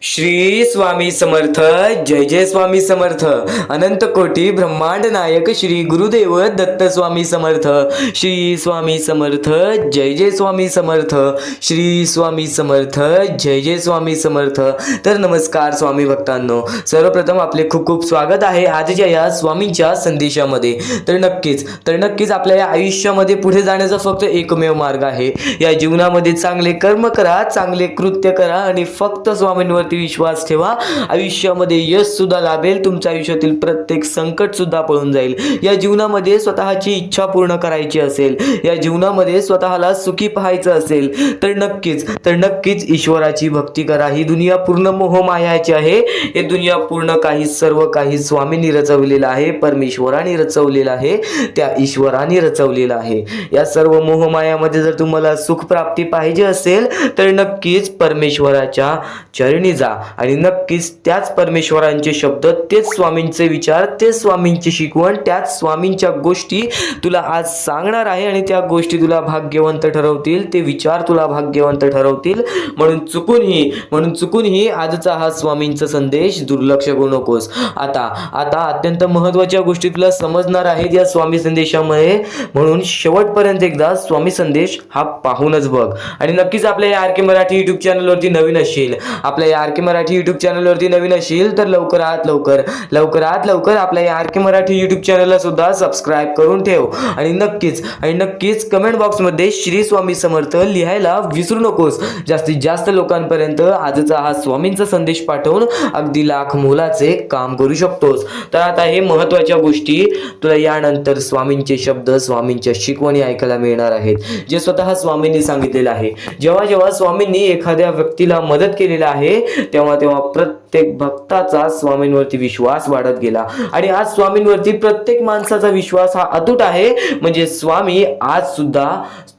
श्री स्वामी समर्थ. जय जय स्वामी समर्थ. अनंत कोटी ब्रह्मांड नायक श्री गुरुदेव दत्त स्वामी समर्थ. श्री स्वामी समर्थ. जय जय स्वामी समर्थ. श्री स्वामी समर्थ. जय जय स्वामी समर्थ. तर नमस्कार स्वामी भक्तांनो, सर्वप्रथम आपले खूप खूप स्वागत आहे आजच्या या स्वामींच्या संदेशामध्ये. तर नक्कीच आपल्या या आयुष्यामध्ये पुढे जाण्याचा फक्त एकमेव मार्ग आहे. या जीवनामध्ये चांगले कर्म करा, चांगले कृत्य करा आणि फक्त स्वामींवर विश्वास ठेवा. आयुष्यामध्ये यश सुद्धा लाभेल, तुमच्या आयुष्यातील प्रत्येक संकट सुद्धा पळून जाईल. या जीवनामध्ये स्वतःची इच्छा पूर्ण करायची असेल, या जीवनामध्ये स्वतःला सुखी पाहायचं असेल तर नक्कीच ईश्वराची भक्ती करा. ही दुनिया पूर्ण मोहमायाची आहे. हे दुनिया पूर्ण सर्व काही स्वामींनी रचवलेलं आहे, परमेश्वराने रचवलेलं आहे, त्या ईश्वराने रचवलेलं आहे. या सर्व मोहमायामध्ये जर तुम्हाला सुख प्राप्ती पाहिजे असेल तर नक्कीच परमेश्वराच्या चरणी जा आणि नक्कीच त्याच परमेश्वरांचे शब्द, तेच स्वामींचे विचार, तेच स्वामींची शिकवण, त्याच स्वामींच्या गोष्टी तुला आज सांगणार आहे आणि त्या गोष्टी तुला भाग्यवंत ठरवतील, ते विचार तुला भाग्यवंत ठरवतील. म्हणून चुकूनही आजचा हा स्वामींचा संदेश दुर्लक्ष करू नकोस. आता अत्यंत महत्त्वाच्या गोष्टी तुला समजणार आहेत या स्वामी संदेशामुळे, म्हणून शेवटपर्यंत एकदा स्वामी संदेश हा पाहूनच बघ. आणि नक्कीच आपल्या या आर.के. मराठी युट्यूब चॅनलवरती नवीन असशील, आपल्या या आर.के. मराठी युट्यूब चॅनलवरती नवीन असशील तर लवकरात लवकर आपल्या या आर.के. मराठी युट्यूब चॅनलला सुद्धा सबस्क्राईब करून ठेव. आणि नक्कीच कमेंट बॉक्समध्ये श्री स्वामी समर्थ लिहायला विसरू नकोस. जास्तीत जास्त लोकांपर्यंत आजचा हा स्वामींचा संदेश पाठवून अगदी लाख मोलाचे काम करू शकतोस. तर आता हे महत्त्वाच्या गोष्टी तुला यानंतर स्वामींचे शब्द, स्वामींच्या शिकवणी ऐकायला मिळणार आहेत, जे स्वतः स्वामींनी सांगितलेलं आहे. जेव्हा स्वामींनी एखाद्या व्यक्तीला मदत केलेला आहे तेव्हा प्रत्येक भक्ताचा स्वामींवरती विश्वास वाढत गेला. आणि आज स्वामींवरती प्रत्येक माणसाचा विश्वास हा अतूट आहे. म्हणजे स्वामी आज सुद्धा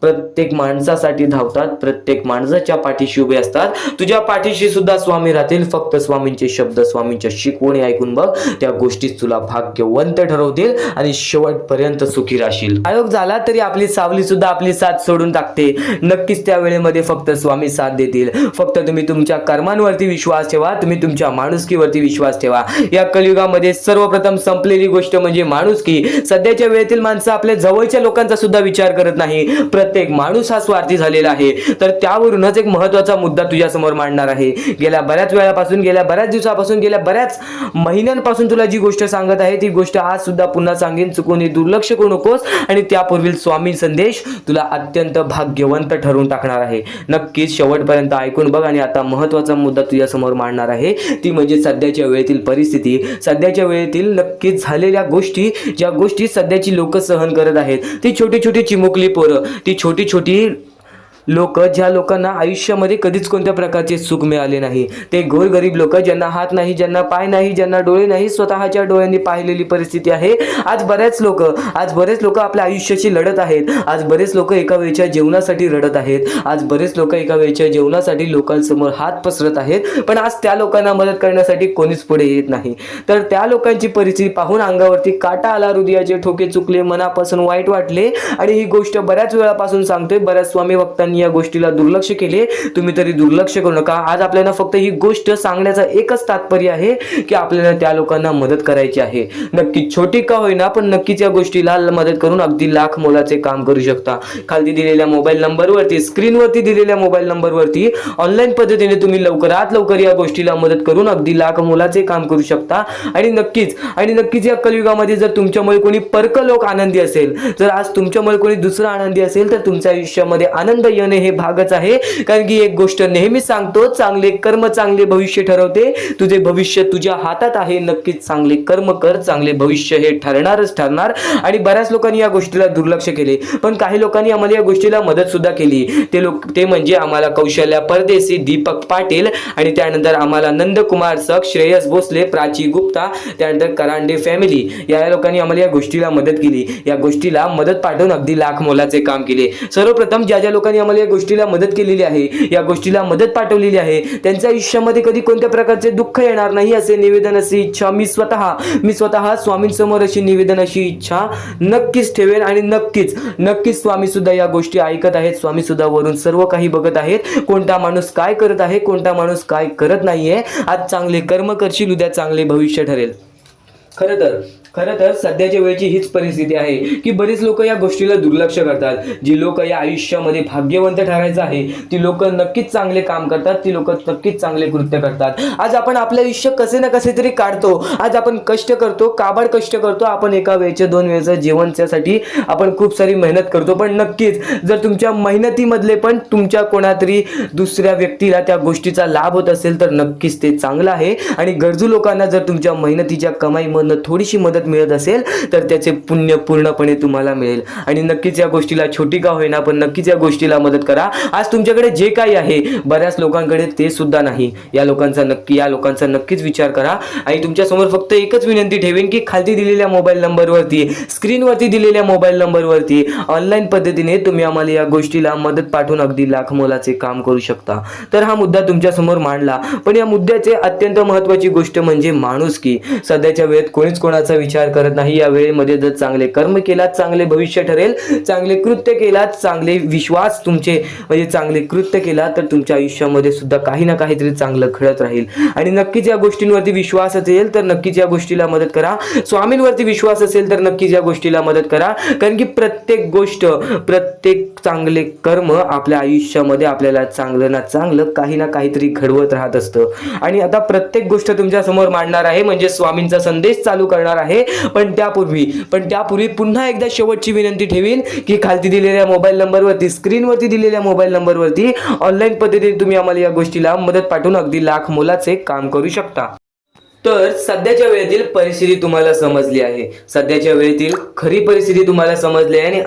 प्रत्येक माणसासाठी धावतात, प्रत्येक माणसाच्या पाठीशी उभे असतात. तुझ्या पाठीशी सुद्धा स्वामी राहतील. फक्त स्वामींचे शब्द, स्वामींच्या शिकवणी ऐकून बघ, त्या गोष्टीच तुला भाग्यवंत ठरवतील आणि शेवटपर्यंत सुखी राहशील. आयोग झाला तरी आपली सावली सुद्धा आपली साथ सोडून टाकते. नक्कीच त्या वेळेमध्ये फक्त स्वामी साथ देतील. फक्त तुम्ही तुमच्या कर्मांवरती विश्वास ठेवा, तुम्ही तुमच्या माणुसकीवरती विश्वास ठेवा. या कलियुगामध्ये सर्वप्रथम संपलेली गोष्ट म्हणजे माणुसकी. सध्याच्या वेळेतील माणसं आपल्या जवळच्या लोकांचा सुद्धा विचार करत नाही. प्रत्येक माणूस हा स्वार्थी झालेला आहे. तर त्यावरूनच एक महत्त्वाचा मुद्दा तुझ्या समोर मांडणार आहे. गेल्या बऱ्याच वेळापासून, गेल्या बऱ्याच दिवसापासून, गेल्या बऱ्याच महिन्यांपासून तुला जी गोष्ट सांगत आहे ती गोष्ट आज सुद्धा पुन्हा सांगेन. चुकून दुर्लक्ष करू नकोस. आणि त्यापूर्वी स्वामी संदेश तुला अत्यंत भाग्यवंत ठरवून टाकणार आहे. नक्कीच शेवटपर्यंत ऐकून बघ. आणि आता महत्त्वाचा मुद्दा तुझ्या समोर मांडणार आहे, ती म्हणजे सध्याच्या वेळेतील परिस्थिती, सध्याच्या वेळेतील नक्कीच झालेल्या गोष्टी, ज्या गोष्टी सध्याची लोक सहन करत आहेत. ती छोटी चिमुकली पोरं, ती छोटी लोक, ज्या लोकांना आयुष्यामध्ये कधीच कोणत्या प्रकारचे सुख मिळाले नाही, ते गोरगरीब लोक, ज्यांना हात नाही, ज्यांना पाय नाही, ज्यांना डोळे नाही, स्वतःच्या डोळ्यांनी पाहिलेली परिस्थिती आहे. आज बरेच लोक आपल्या आयुष्याशी लढत आहेत. आज बरेच लोक एका वेळच्या जेवणासाठी रडत आहेत. आज बरेच लोक एका वेळच्या जेवणासाठी लोकांसमोर हात पसरत आहेत. पण आज त्या लोकांना मदत करण्यासाठी कोणीच पुढे येत नाही. तर त्या लोकांची परिस्थिती पाहून अंगावरती काटा आला, हृदयाचे ठोके चुकले, मनापासून वाईट वाटले. आणि ही गोष्ट बऱ्याच वेळापासून सांगतोय. बऱ्याच स्वामी भक्तांनी या गोष्टीला दुर्लक्ष केले. तुम्ही तरी दुर्लक्ष करू नका. आज आपल्याला फक्त ही गोष्ट सांगण्याचा एकच तात्पर्य आहे की आपल्याला त्या लोकांना मदत करायची आहे. नक्की छोटी का होईना, पण नक्कीच या गोष्टीला मदत करून अगदी लाख मोलाचे काम करू शकता. खाली दिलेल्या मोबाईल नंबरवरती, स्क्रीनवरती दिलेल्या मोबाईल नंबरवरती ऑनलाईन पद्धतीने तुम्ही लवकरात लवकर या गोष्टीला मदत करून अगदी लाख मोलाचे काम करू शकता. आणि नक्कीच या कलियुगामध्ये जर तुमच्यामुळे कोणी परक लोक आनंदी असेल, जर आज तुमच्यामुळे कोणी दुसरा आनंदी असेल, तर तुमच्या आयुष्यामध्ये आनंद येणे हे भागच आहे. कारण की एक गोष्ट नेहमी सांगतो, चांगले कर्म चांगले भविष्य ठरवते. तुझे भविष्य तुझ्या हातात आहे. नक्कीच चांगले कर्म कर, चांगले भविष्य हे ठरणार. आणि बऱ्याच लोकांनी या गोष्टीला दुर्लक्ष केले, पण काही लोकांनी आम्हाला या गोष्टीला मदत सुद्धा केली. ते म्हणजे आम्हाला कौशल्या परदेशी, दीपक पाटील, आणि त्यानंतर आम्हाला नंदकुमार सक, श्रेयस भोसले, प्राची गुप्ता, त्यानंतर करांडे फॅमिली, या लोकांनी आम्हाला या गोष्टीला मदत केली. या गोष्टीला मदत पाठवून अगदी लाख मोलाचे काम केले. सर्वप्रथम ज्या लोकांनी आम्हाला या गोष्टीला मदत केलेली आहे, या गोष्टीला मदत पाठवलेली आहे, त्यांच्या आयुष्यामध्ये कधी कोणत्या प्रकारचे दुःख येणार नाही असे निवेदन, अशी इच्छा मी स्वतः स्वामींसमोर अशी निवेदन, अशी इच्छा नक्कीच ठेवेन. आणि नक्कीच स्वामी सुद्धा या गोष्टी ऐकत आहेत. स्वामी सुद्धा वरून सर्व काही बघत आहेत. कोणता माणूस काय करत आहे, कोणता माणूस काय करत नाहीये. आज चांगले कर्म करशील, उद्या चांगले भविष्य ठरेल. खरं तर सध्याच्या वेळेची हीच परिस्थिती आहे की बरेच लोक या गोष्टीला दुर्लक्ष करतात. जी लोक या आयुष्यामध्ये भाग्यवंत ठरायचं आहे ती लोक नक्कीच चांगले काम करतात, ती लोक नक्कीच चांगले कृत्य करतात. आज आपण आपलं आयुष्य कसे ना कसे तरी काढतो. आज आपण कष्ट करतो, काबाड कष्ट करतो. आपण एका वेळेचे 2 वेळेचं जेवणासाठी आपण खूप सारी मेहनत करतो. पण नक्कीच जर तुमच्या मेहनतीमधले पण तुमच्या कोणातरी दुसऱ्या व्यक्तीला त्या गोष्टीचा लाभ होत असेल तर नक्कीच ते चांगलं आहे. आणि गरजू लोकांना जर तुमच्या मेहनतीच्या कमाईमधनं थोडीशी मदत मिळत असेल तर त्याचे पुण्य पूर्णपणे तुम्हाला मिळेल. आणि नक्कीच या गोष्टीला छोटी का होईना पण नक्कीच या गोष्टीला मदत करा. आज तुमच्याकडे जे काही आहे बऱ्याच लोकांकडे ते सुद्धा नाही. या लोकांचा नक्कीच विचार करा. आणि तुमच्या समोर फक्त एकच विनंती ठेवेन की खाली दिलेल्या मोबाईल नंबरवरती, स्क्रीनवरती दिलेल्या मोबाईल नंबरवरती ऑनलाईन पद्धतीने तुम्ही आम्हाला या गोष्टीला मदत पाठवून अगदी लाख मोलाचे काम करू शकता. तर हा मुद्दा तुमच्या समोर मांडला. पण या मुद्द्याचे अत्यंत महत्त्वाची गोष्ट म्हणजे माणुसकी. सध्याच्या वेळेत कोणीच कोणाचा विचार करत नाही. या वेळेमध्ये जर चांगले कर्म केलात चांगले भविष्य ठरेल, चांगले कृत्य केलात, चांगले विश्वास तुमचे म्हणजे चांगले कृत्य केला तर तुमच्या आयुष्यामध्ये सुद्धा काही ना काहीतरी चांगलं घडत राहील. आणि नक्कीच या गोष्टींवरती विश्वास असेल तर नक्कीच या गोष्टीला मदत करा. स्वामींवरती विश्वास असेल तर नक्कीच या गोष्टीला मदत करा. कारण की प्रत्येक चांगले कर्म आपल्या आयुष्यामध्ये आपल्याला चांगलं ना चांगलं काही ना काहीतरी घडवत राहत असतं. आणि आता प्रत्येक गोष्ट तुमच्या समोर मांडणार आहे म्हणजे स्वामींचा संदेश चालू करणार आहे. पण त्यापूर्वी पुन्हा एकदा शेवटची विनंती ठेवीन की खाली दिलेल्या मोबाईल नंबरवरती, स्क्रीनवरती दिलेल्या मोबाईल नंबरवरती ऑनलाईन पद्धतीने तुम्ही आम्हाला या गोष्टीला मदत पाठवून अगदी लाख मोलाचे काम करू शकता. तर सध्याच्या वेळेतील परिस्थिती तुम्हाला समजली आहे, सध्याच्या वेळेतील खरी परिस्थिती तुम्हाला समजली आहे.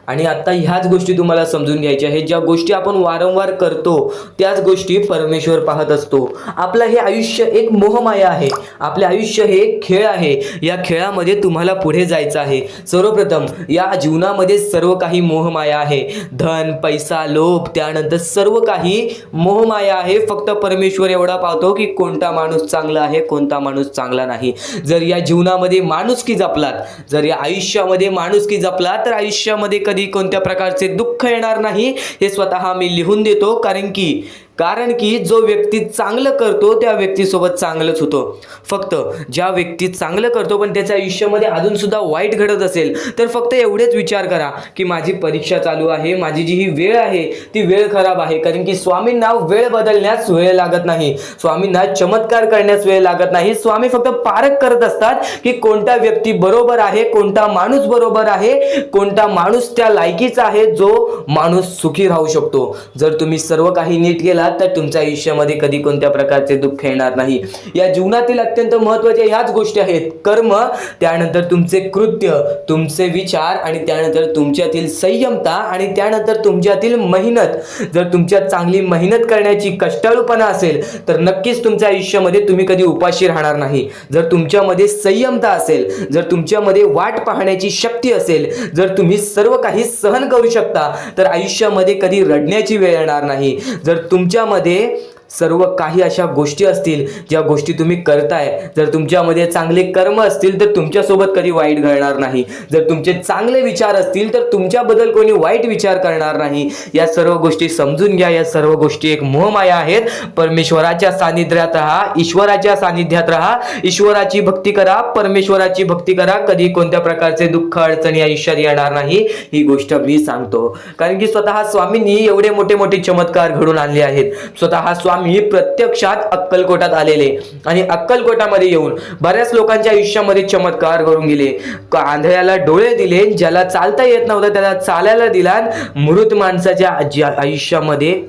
आणि आता ह्याच गोष्टी तुम्हाला समजून घ्यायच्या आहेत. ज्या गोष्टी आपण वारंवार करतो त्याच गोष्टी परमेश्वर पाहत असतो. आपलं हे आयुष्य एक मोहमाया आहे. आपले आयुष्य हे एक खेळ आहे. या खेळामध्ये तुम्हाला पुढे जायचं आहे. सर्वप्रथम या जीवनामध्ये सर्व काही मोहमाया आहे. धन, पैसा, लोभ, त्यानंतर सर्व काही मोहमाया आहे. फक्त परमेश्वर एवढा पाहतो की कोणता माणूस चांगला आहे, कोणता माणूस चांगला नाही. जर या जीवनामध्ये माणुसकी जपलात, जर या आयुष्यामध्ये माणुसकी जपलात तर आयुष्यामध्ये कधी कोणत्या प्रकारचे दुःख येणार नाही. हे स्वतः मी लिहून देतो. कारण की जो व्यक्ती चांगलं करतो त्या व्यक्तीसोबत चांगलंच होतं. फक्त ज्या व्यक्ती चांगलं करतो पण त्याच्या आयुष्यामध्ये अजून सुद्धा वाईट घडत असेल तर फक्त एवढेच विचार करा की माझी परीक्षा चालू आहे, माझी जी ही वेळ आहे ती वेळ खराब आहे. कारण की स्वामींना वेळ बदलण्यास वेळ लागत नाही, स्वामींना चमत्कार करण्यास वेळ लागत नाही. स्वामी फक्त पारख करत असतात की कोणता व्यक्ती बरोबर आहे, कोणता माणूस बरोबर आहे, कोणता माणूस त्या लायकीचा आहे जो माणूस सुखी राहू शकतो. जर तुम्ही सर्व काही नीट केला तर तुमच्या आयुष्यामध्ये कधी कोणत्या प्रकारचे दुःख येणार नाही. या जीवनातील अत्यंत महत्त्वाच्या ह्याच गोष्टी आहेत: कर्म, त्यानंतर तुमचे कृत्य, तुमचे विचार आणि त्यानंतर तुमच्यातील संयमता आणि त्यानंतर तुमच्यातील मेहनत. जर तुमच्यात चांगली मेहनत करण्याची कष्टाळूपणा असेल तर नक्कीच तुमच्या आयुष्यामध्ये तुम्ही कधी उपाशी राहणार नाही. जर तुमच्यामध्ये संयमता असेल, जर तुमच्यामध्ये वाट पाहण्याची शक्ती असेल, जर तुम्ही सर्व काही सहन करू शकता तर आयुष्यामध्ये कधी रडण्याची वेळ येणार नाही. जर तुमच्यामध्ये सर्व काही अशा गोष्टी असतील ज्या गोष्टी तुम्ही करताय, जर तुमच्यामध्ये चांगले कर्म असतील तर तुमच्यासोबत कधी वाईट घडणार नाही. जर तुमचे चांगले विचार असतील तर तुमच्याबद्दल कोणी वाईट विचार करणार नाही. या सर्व गोष्टी समजून घ्या. या सर्व गोष्टी एक मोहमाया आहेत. परमेश्वराच्या सानिध्यात राहा, ईश्वराच्या सानिध्यात राहा, ईश्वराची भक्ती करा, परमेश्वराची भक्ती करा. कधी कोणत्या प्रकारचे दुःख अडचणी आयुष्यात येणार नाही. ही गोष्ट मी सांगतो कारण की स्वतः स्वामींनी एवढे मोठे मोठे चमत्कार घडून आणले आहेत. स्वतः स्वामी प्रत्यक्षात अक्कलकोटात आलेले आणि अक्कलकोटामध्ये येऊन बऱ्याच लोकांच्या आयुष्यामध्ये चमत्कार घडून गेले. आंधळ्याला डोळे दिले, ज्याला चालता येत नव्हतं त्याला चालायला दिला. मृत माणसाच्या आयुष्यामध्ये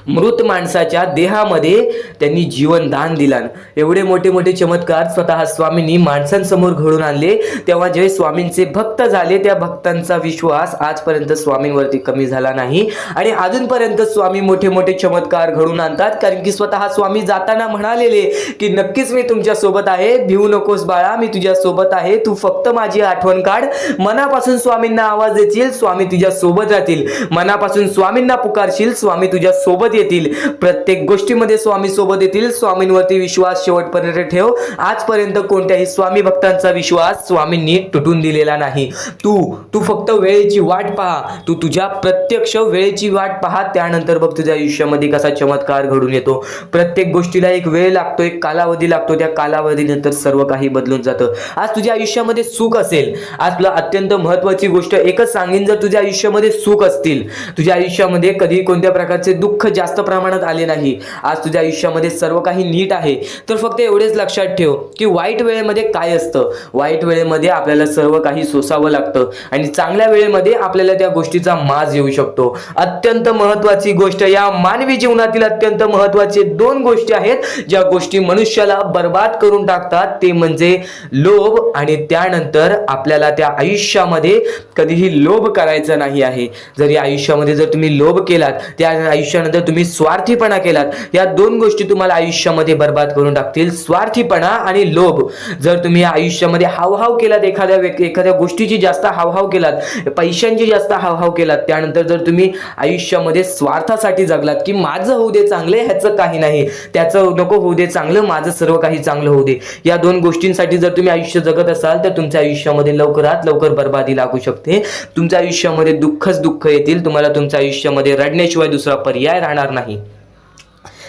मृत माणसाच्या देहामध्ये त्यांनी जीवनदान दिलं. एवढे मोठे मोठे चमत्कार स्वतः स्वामींनी माणसांसमोर घडून आणले. तेव्हा जे स्वामींचे भक्त झाले त्या भक्तांचा विश्वास आजपर्यंत स्वामींवरती कमी झाला नाही आणि अजूनपर्यंत स्वामी मोठे मोठे चमत्कार घडून आणतात. कारण की स्वतः स्वामी जाताना म्हणालेले की नक्कीच मी तुमच्या सोबत आहे, भिवू नकोस बाळा, मी तुझ्या सोबत आहे, तू फक्त माझी आठवण काढ. मनापासून स्वामींना आवाज देशील, स्वामी तुझ्या सोबत राहतील. मनापासून स्वामींना पुकारशील, स्वामी तुझ्या सोबत येतील. प्रत्येक गोष्टीमध्ये स्वामी सोबत येतील. स्वामींवरती विश्वास शेवटपर्यंत ठेव. आजपर्यंत कोणत्याही स्वामी भक्तांचा विश्वास स्वामींनी तुटून दिलेला नाही. तू फक्त वेळेची वाट पहा. तू तुझ्या प्रत्यक्ष वेळेची वाट पहा, त्यानंतर बघ तुझ्या आयुष्यामध्ये कसा चमत्कार घडून येतो. प्रत्येक गोष्टीला एक वेळ लागतो, एक कालावधी लागतो. त्या कालावधीनंतर सर्व काही बदलून जातं. आज तुझ्या आयुष्यामध्ये सुख असेल, आज तुला अत्यंत महत्त्वाची गोष्ट एकच सांगेन, जर तुझ्या आयुष्यामध्ये सुख असतील, तुझ्या आयुष्यामध्ये कधी कोणत्या प्रकारचे दुःख जास्त प्रमाणात आले नाही, आज तुझ्या आयुष्यामध्ये सर्व काही नीट आहे, तर फक्त एवढेच लक्षात ठेव की वाईट वेळेमध्ये काय असतं. वाईट वेळेमध्ये आपल्याला सर्व काही सोसावं लागतं आणि चांगल्या वेळेमध्ये आपल्याला त्या गोष्टीचा माज येऊ शकतो. अत्यंत महत्त्वाची गोष्ट, या मानवी जीवनातील अत्यंत महत्त्वाचे 2 गोष्टी आहेत ज्या गोष्टी मनुष्याला बर्बाद करून टाकतात. ते म्हणजे लोभ आणि त्यानंतर आपल्याला त्या आयुष्यामध्ये कधीही लोभ करायचा नाही आहे. जर या आयुष्यामध्ये जर तुम्ही लोभ केलात, त्या आयुष्यानंतर तुम्ही स्वार्थीपणा केलात, या 2 गोष्टी तुम्हाला आयुष्यामध्ये बर्बाद करून टाकतील. स्वार्थीपणा आणि लोभ. जर तुम्ही आयुष्यामध्ये हावभाव केलात, एखाद्या गोष्टीची जास्त हावभाव केलात, पैशांची जास्त हावभाव केलात, त्यानंतर जर तुम्ही आयुष्यामध्ये स्वार्थासाठी जगलात की माझं होऊ दे चांगले, ह्याचं काही नाही, त्याचं नको होऊ दे चांगलं, माझं सर्व काही चांगलं होऊ दे, या 2 गोष्टींसाठी जर तुम्ही आयुष्य जगत असाल तर तुमच्या आयुष्यामध्ये लवकरात लवकर बर्बादी लागू शकते. तुमच्या आयुष्यामध्ये दुःखच दुःख येतील. तुम्हाला तुमच्या आयुष्यामध्ये रडण्याशिवाय दुसरा पर्याय राहणार नाही.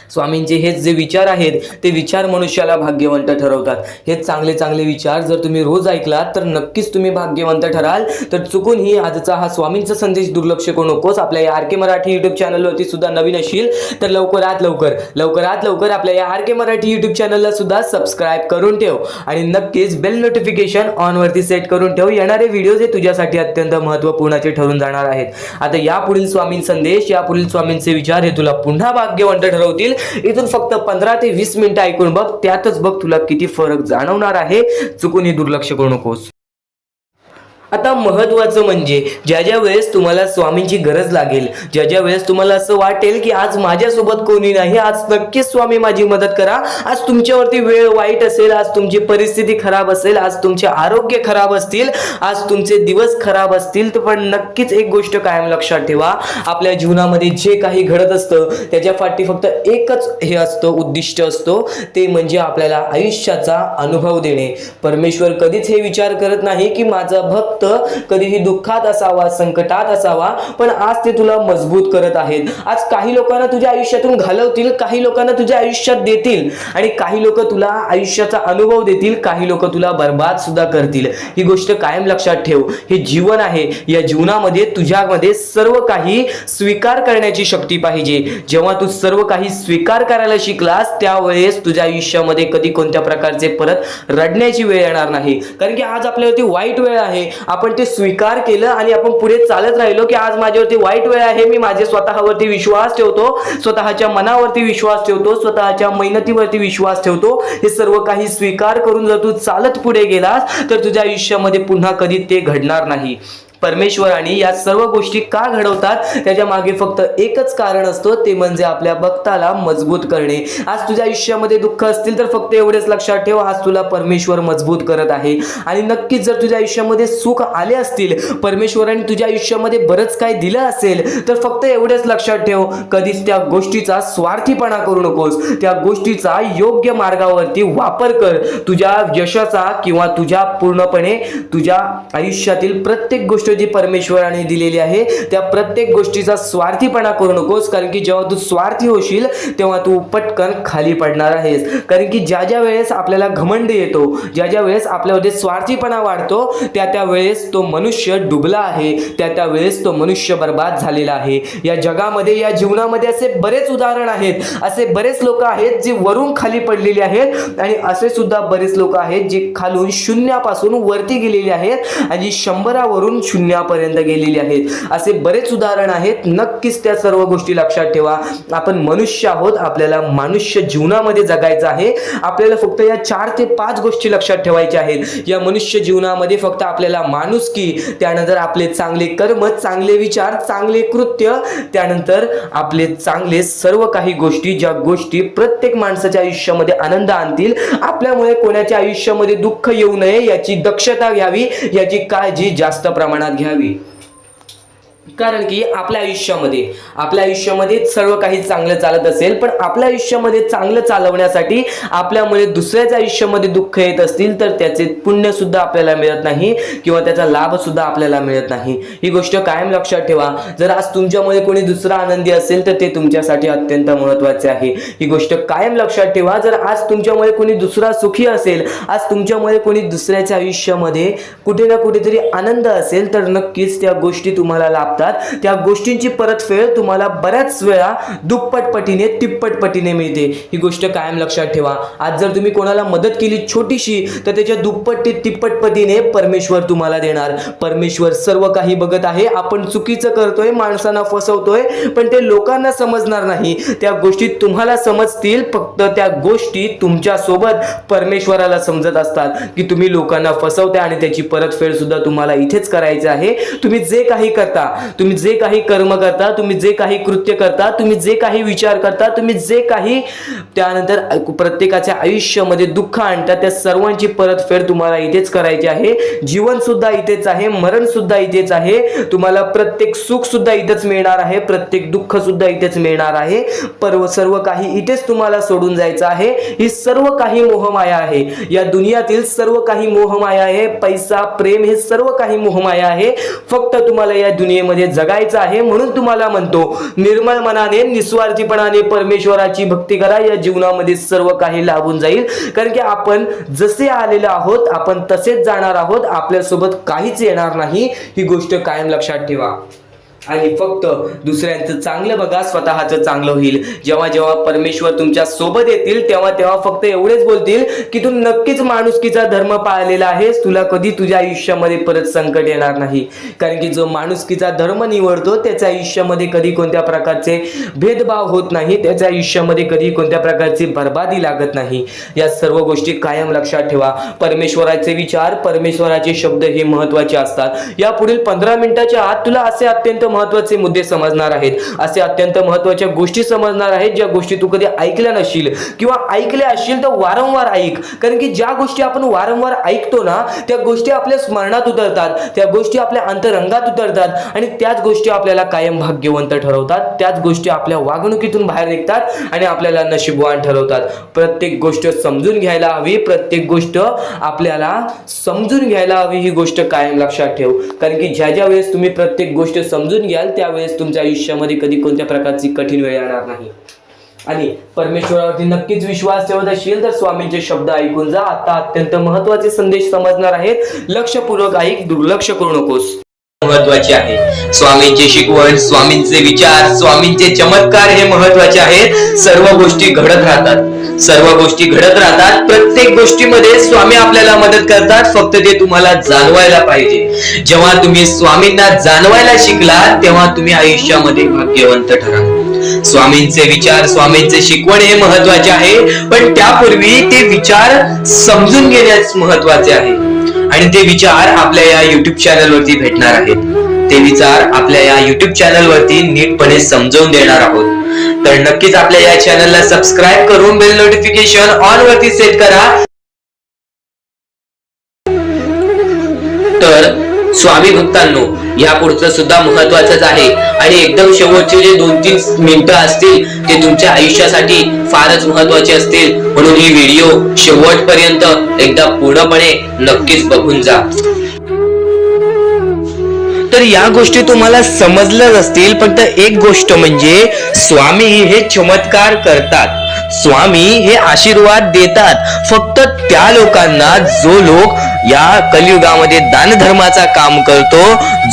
स्वामींचे हेच जे विचार आहेत ते विचार मनुष्याला भाग्यवंत ठरवतात. हे चांगले चांगले विचार जर तुम्ही रोज ऐकलात तर नक्कीच तुम्ही भाग्यवंत ठराल. तर चुकूनही आजचा हा स्वामींचा संदेश दुर्लक्ष करू नकोस. आपल्या या आर के मराठी यूट्यूब चॅनलवरती सुद्धा नवीन असशील तर लवकरात लवकर आपल्या या आर के मराठी यूट्यूब चॅनलला सुद्धा सबस्क्राईब करून ठेव आणि नक्कीच बेल नोटिफिकेशन ऑन वरती सेट करून ठेव. येणारे व्हिडिओज हे तुझ्यासाठी अत्यंत महत्त्वपूर्णाचे ठरून जाणार आहेत. आता यापुढील स्वामीं संदेश, यापुढील स्वामींचे विचार हे तुला पुन्हा भाग्यवंत ठरवतील. इथून फक्त 15 ते 20 मिनिटं ऐकून बघ, त्यातच बघ तुला किती फरक जाणवणार आहे. चुकूनही दुर्लक्ष करू नकोस. आता महत्त्वाचं म्हणजे ज्या वेळेस तुम्हाला स्वामींची गरज लागेल, ज्या वेळेस तुम्हाला असं वाटेल की आज माझ्यासोबत कोणी नाही, आज नक्कीच स्वामी माझी मदत करा, आज तुमच्यावरती वेळ वाईट असेल, आज तुमची परिस्थिती खराब असेल, आज तुमचे आरोग्य खराब असतील, आज तुमचे दिवस खराब असतील, तर पण नक्कीच एक गोष्ट कायम लक्षात ठेवा, आपल्या जीवनामध्ये जे काही घडत असतं त्याच्या पाठी फक्त एकच हे असतं, उद्दिष्ट असतो, ते म्हणजे आपल्याला आयुष्याचा अनुभव देणे. परमेश्वर कधीच हे विचार करत नाही की माझा भक्त कधीही दुःखात असावा, संकटात असावा, पण आज ते तुला मजबूत करत आहेत. आज काही लोकांना तुझ्या आयुष्यातून घालवतील, काही लोकांना तुझ्या आयुष्यात देतील आणि काही लोक तुला आयुष्याचा अनुभव देतील, काही लोक तुला बर्बाद सुद्धा करतील. ही गोष्ट कायम लक्षात ठेव. हे जीवन आहे, या जीवनामध्ये तुझ्यामध्ये सर्व काही स्वीकार करण्याची शक्ती पाहिजे. जेव्हा तू सर्व काही स्वीकार करायला शिकलास त्यावेळेस तुझ्या आयुष्यामध्ये कधी कोणत्या प्रकारचे परत रडण्याची वेळ येणार नाही. कारण की आज आपल्यावरती वाईट वेळ आहे, आपण ते स्वीकार केलं आणि आपण पुढे चालत राहिलो की आज माझ्यावरती वाईट वेळ आहे, मी माझे स्वतःवरती विश्वास ठेवतो, स्वतःच्या मनावरती विश्वास ठेवतो, स्वतःच्या मेहनतीवरती विश्वास ठेवतो. हे सर्व काही स्वीकार करून जर तू चालत पुढे गेलास तर तुझ्या आयुष्यामध्ये पुन्हा कधी ते घडणार नाही. परमेश्वराने या सर्व गोष्टी का घडवतात त्याच्या मागे फक्त एकच कारण असतो, ते म्हणजे आपल्या भक्ताला मजबूत करणे. आज तुझ्या आयुष्यामध्ये दुःख असतील तर फक्त एवढेच लक्षात ठेव, आज तुला परमेश्वर मजबूत करत आहे. आणि नक्कीच जर तुझ्या आयुष्यामध्ये सुख आले असतील, परमेश्वराने तुझ्या आयुष्यामध्ये बरंच काही दिलं असेल, तर फक्त एवढेच लक्षात ठेव, कधीच त्या गोष्टीचा स्वार्थीपणा करू नकोस. त्या गोष्टीचा योग्य मार्गावरती वापर कर. तुझ्या यशाचा किंवा तुझ्या पूर्णपणे तुझ्या आयुष्यातील प्रत्येक गोष्ट जी परमेश्वराने दिलेली आहे त्या प्रत्येक गोष्टीचा स्वार्थीपणा करू नकोस. कारण की जेव्हा तू स्वार्थी होशील तेव्हा तू पटकन खाली पडणार आहेस. कारण की ज्या वेळेस आपल्याला घमंड येतो, ज्या वेळेस आपल्यामध्ये स्वार्थीपणा वाढतो, त्या वेळेस तो मनुष्य डुबला आहे, त्या वेळेस तो मनुष्य बर्बाद झालेला आहे. या जगामध्ये, या जीवनामध्ये असे बरेच उदाहरण आहेत, असे बरेच लोक आहेत जे वरून खाली पडलेले आहेत आणि असे सुद्धा बरेच लोक आहेत जे खालून शून्यापासून वरती गेलेले आहेत आणि 100 वरून शून्यापर्यंत गेलेली आहेत. असे बरेच उदाहरण आहेत. नक्कीच त्या सर्व गोष्टी लक्षात ठेवा. आपण मनुष्य आहोत, आपल्याला मनुष्य जीवनामध्ये जगायचं आहे. आपल्याला फक्त या 4 ते 5 गोष्टी लक्षात ठेवायच्या आहेत. या मनुष्य जीवनामध्ये फक्त आपल्याला माणुसकी, त्यानंतर आपले चांगले कर्म, चांगले विचार, चांगले कृत्य, त्यानंतर आपले चांगले सर्व काही गोष्टी, ज्या गोष्टी प्रत्येक माणसाच्या आयुष्यामध्ये आनंद आणतील, आपल्यामुळे कोणाच्या आयुष्यामध्ये दुःख येऊ नये याची दक्षता घ्यावी, याची काळजी जास्त प्रमाणात घ्यावी. कारण की आपल्या आयुष्यामध्ये सर्व काही चांगलं चालत असेल, पण आपल्या आयुष्यामध्ये चांगलं चालवण्यासाठी आपल्यामुळे दुसऱ्याच्या आयुष्यामध्ये दुःख येत असतील तर त्याचे पुण्य सुद्धा आपल्याला मिळत नाही किंवा त्याचा लाभ सुद्धा आपल्याला मिळत नाही. ही गोष्ट कायम लक्षात ठेवा. जर आज तुमच्यामुळे कोणी दुसरा आनंदी असेल तर ते तुमच्यासाठी अत्यंत महत्त्वाचे आहे. ही गोष्ट कायम लक्षात ठेवा. जर आज तुमच्यामुळे कोणी दुसरा सुखी असेल, आज तुमच्यामुळे कोणी दुसऱ्याच्या आयुष्यामध्ये कुठे ना कुठेतरी आनंद असेल तर नक्कीच त्या गोष्टी तुम्हाला लाभतात. त्या गोष्टींची परतफेड तुम्हाला बऱ्याच वेळा दुप्पट पटीने, तिप्पट पटीने मिळते. ही गोष्ट कायम लक्षात ठेवा. आज जर तुम्ही कोणाला मदत केली छोटीशी तर त्याच्या दुप्पट ते तिप्पट पटीने परमेश्वर तुम्हाला देणार. परमेश्वर सर्व काही बघत आहे. आपण चुकीचं करतोय, माणसांना फसवतोय, पण ते लोकांना समजणार नाही. त्या गोष्टी तुम्हाला समजतील. फक्त त्या गोष्टी तुमच्या सोबत परमेश्वराला समजत असतात की तुम्ही लोकांना फसवताय आणि त्याची परतफेड सुद्धा तुम्हाला इथेच करायची आहे. तुम्ही जे काही करता, तुम्ही जे काही कर्म करता, तुम्ही जे काही कृत्य करता, तुम्ही जे काही विचार करता, तुम्ही जे काही त्यानंतर प्रत्येकाच्या आयुष्यामध्ये दुःख आणता, त्या सर्वांची परतफेड तुम्हाला इथेच करायची आहे. जीवन सुद्धा इथेच आहे, मरण सुद्धा इथेच आहे. तुम्हाला प्रत्येक सुख सुद्धा इथेच मिळणार आहे, प्रत्येक दुःख सुद्धा इथेच मिळणार आहे. सर्व काही इथेच तुम्हाला सोडून जायचं आहे. ही सर्व काही मोहमाया आहे. या दुनियातील सर्व काही मोहमाया आहे. पैसा, प्रेम हे सर्व काही मोहमाया आहे. फक्त तुम्हाला या दुनियेमध्ये जगायचं आहे. म्हणून तुम्हाला म्हणतो, निर्मळ मनाने, निस्वार्थीपणाने परमेश्वराची भक्ती करा. या जीवनामध्ये सर्व काही लाभून जाईल. कारण की आपण जसे आलेलो आहोत आपण तसेच जाणार आहोत. आपल्यासोबत काहीच येणार नाही. ही गोष्ट कायम लक्षात ठेवा. आणि फक्त दुसऱ्यांचं चांगलं बघा, स्वतःचं चांगलं होईल. जेव्हा जेव्हा परमेश्वर तुमच्या सोबत येतील तेव्हा तेव्हा फक्त एवढेच बोलतील की तू नक्कीच माणुसकीचा धर्म पाळलेला आहेस, तुला कधी तुझ्या आयुष्यामध्ये परत संकट येणार नाही. कारण की जो माणुसकीचा धर्म निवडतो त्याच्या आयुष्यामध्ये कधी कोणत्या प्रकारचे भेदभाव होत नाही, त्याच्या आयुष्यामध्ये कधी कोणत्या प्रकारची बर्बादी लागत नाही. या सर्व गोष्टी कायम लक्षात ठेवा. परमेश्वराचे विचार, परमेश्वराचे शब्द हे महत्त्वाचे असतात. या पुढील 15 मिनिटाच्या आत तुला असे अत्यंत महत्त्वाचे मुद्दे समजणार आहेत, असे अत्यंत महत्त्वाच्या गोष्टी समजणार आहेत ज्या गोष्टी तू कधी ऐकल्या नशील किंवा ऐकल्या असशील तर वारंवार ऐक. कारण की ज्या गोष्टी आपण वारंवार ऐकतो ना त्या गोष्टी आपल्या स्मरणात उतरतात, त्या गोष्टी आपल्या अंतरंगात उतरतात आणि त्याच गोष्टी आपल्याला कायम भाग्यवंत ठरवतात. त्याच गोष्टी आपल्या वागणुकीतून बाहेर निघतात आणि आपल्याला नशीबवान ठरवतात. प्रत्येक गोष्ट समजून घ्यायला हवी, प्रत्येक गोष्ट आपल्याला समजून घ्यायला हवी. ही गोष्ट कायम लक्षात ठेव. कारण की ज्या वेळेस तुम्ही प्रत्येक गोष्ट समजून घ्याल त्यावेळेस तुमच्या आयुष्यामध्ये कधी कोणत्या प्रकारची कठीण वेळ येणार नाही. आणि परमेश्वरावरती नक्कीच विश्वास ठेवत असेल तर स्वामींचे शब्द ऐकून जा. आता अत्यंत महत्त्वाचे संदेश समजणार आहेत. लक्षपूर्वक ऐक, दुर्लक्ष करू नकोस. महत्वाचे आहे स्वामींची शिकवण, स्वामींचे विचार, स्वामींचे चमत्कार हे महत्वाचे आहेत. सर्व गोष्टी घडत राहतात, सर्व गोष्टी घडत राहतात. प्रत्येक गोष्टीमध्ये स्वामी आपल्याला मदत करतात. फक्त ते तुम्हाला जाणवायला पाहिजे. जेव्हा तुम्ही स्वामींना जाणवायला शिकला तेव्हा तुम्ही आयुष्यामध्ये भाग्यवंत ठराल. स्वामींचे विचार, स्वामींचे शिकवण हे महत्वाचे आहे, पण त्यापूर्वी ते विचार समजून घेण्यास महत्वाचे आहे. आणि ते विचार आपल्या या युट्यूब चॅनल वरती भेटणार आहेत. ते विचार आपल्या या युट्यूब चॅनल वरती नीटपणे समजावून देणार आहोत. तर नक्कीच आपल्या या चॅनलला सबस्क्राईब करून बेल नोटिफिकेशन ऑन वरती सेट करा. तर स्वामी भक्तांनो, या पुढचं सुद्धा महत्वाचंच आहे आणि एकदम शेवटचे जे 2-3 मिनिटं असतील ते तुमच्या आयुष्यासाठी फारच महत्वाचे असतील. म्हणून ही व्हिडिओ शेवटपर्यंत एकदा पूर्णपणे नक्कीच बघून जा. तर या गोष्टी तुम्हाला समजल्याच असतील, फक्त एक गोष्ट म्हणजे स्वामी हे चमत्कार करतात, स्वामी हे आशीर्वाद देतात फक्त त्या लोकांना जो लोक या कलियुगामध्ये दानधर्माचा काम करतो,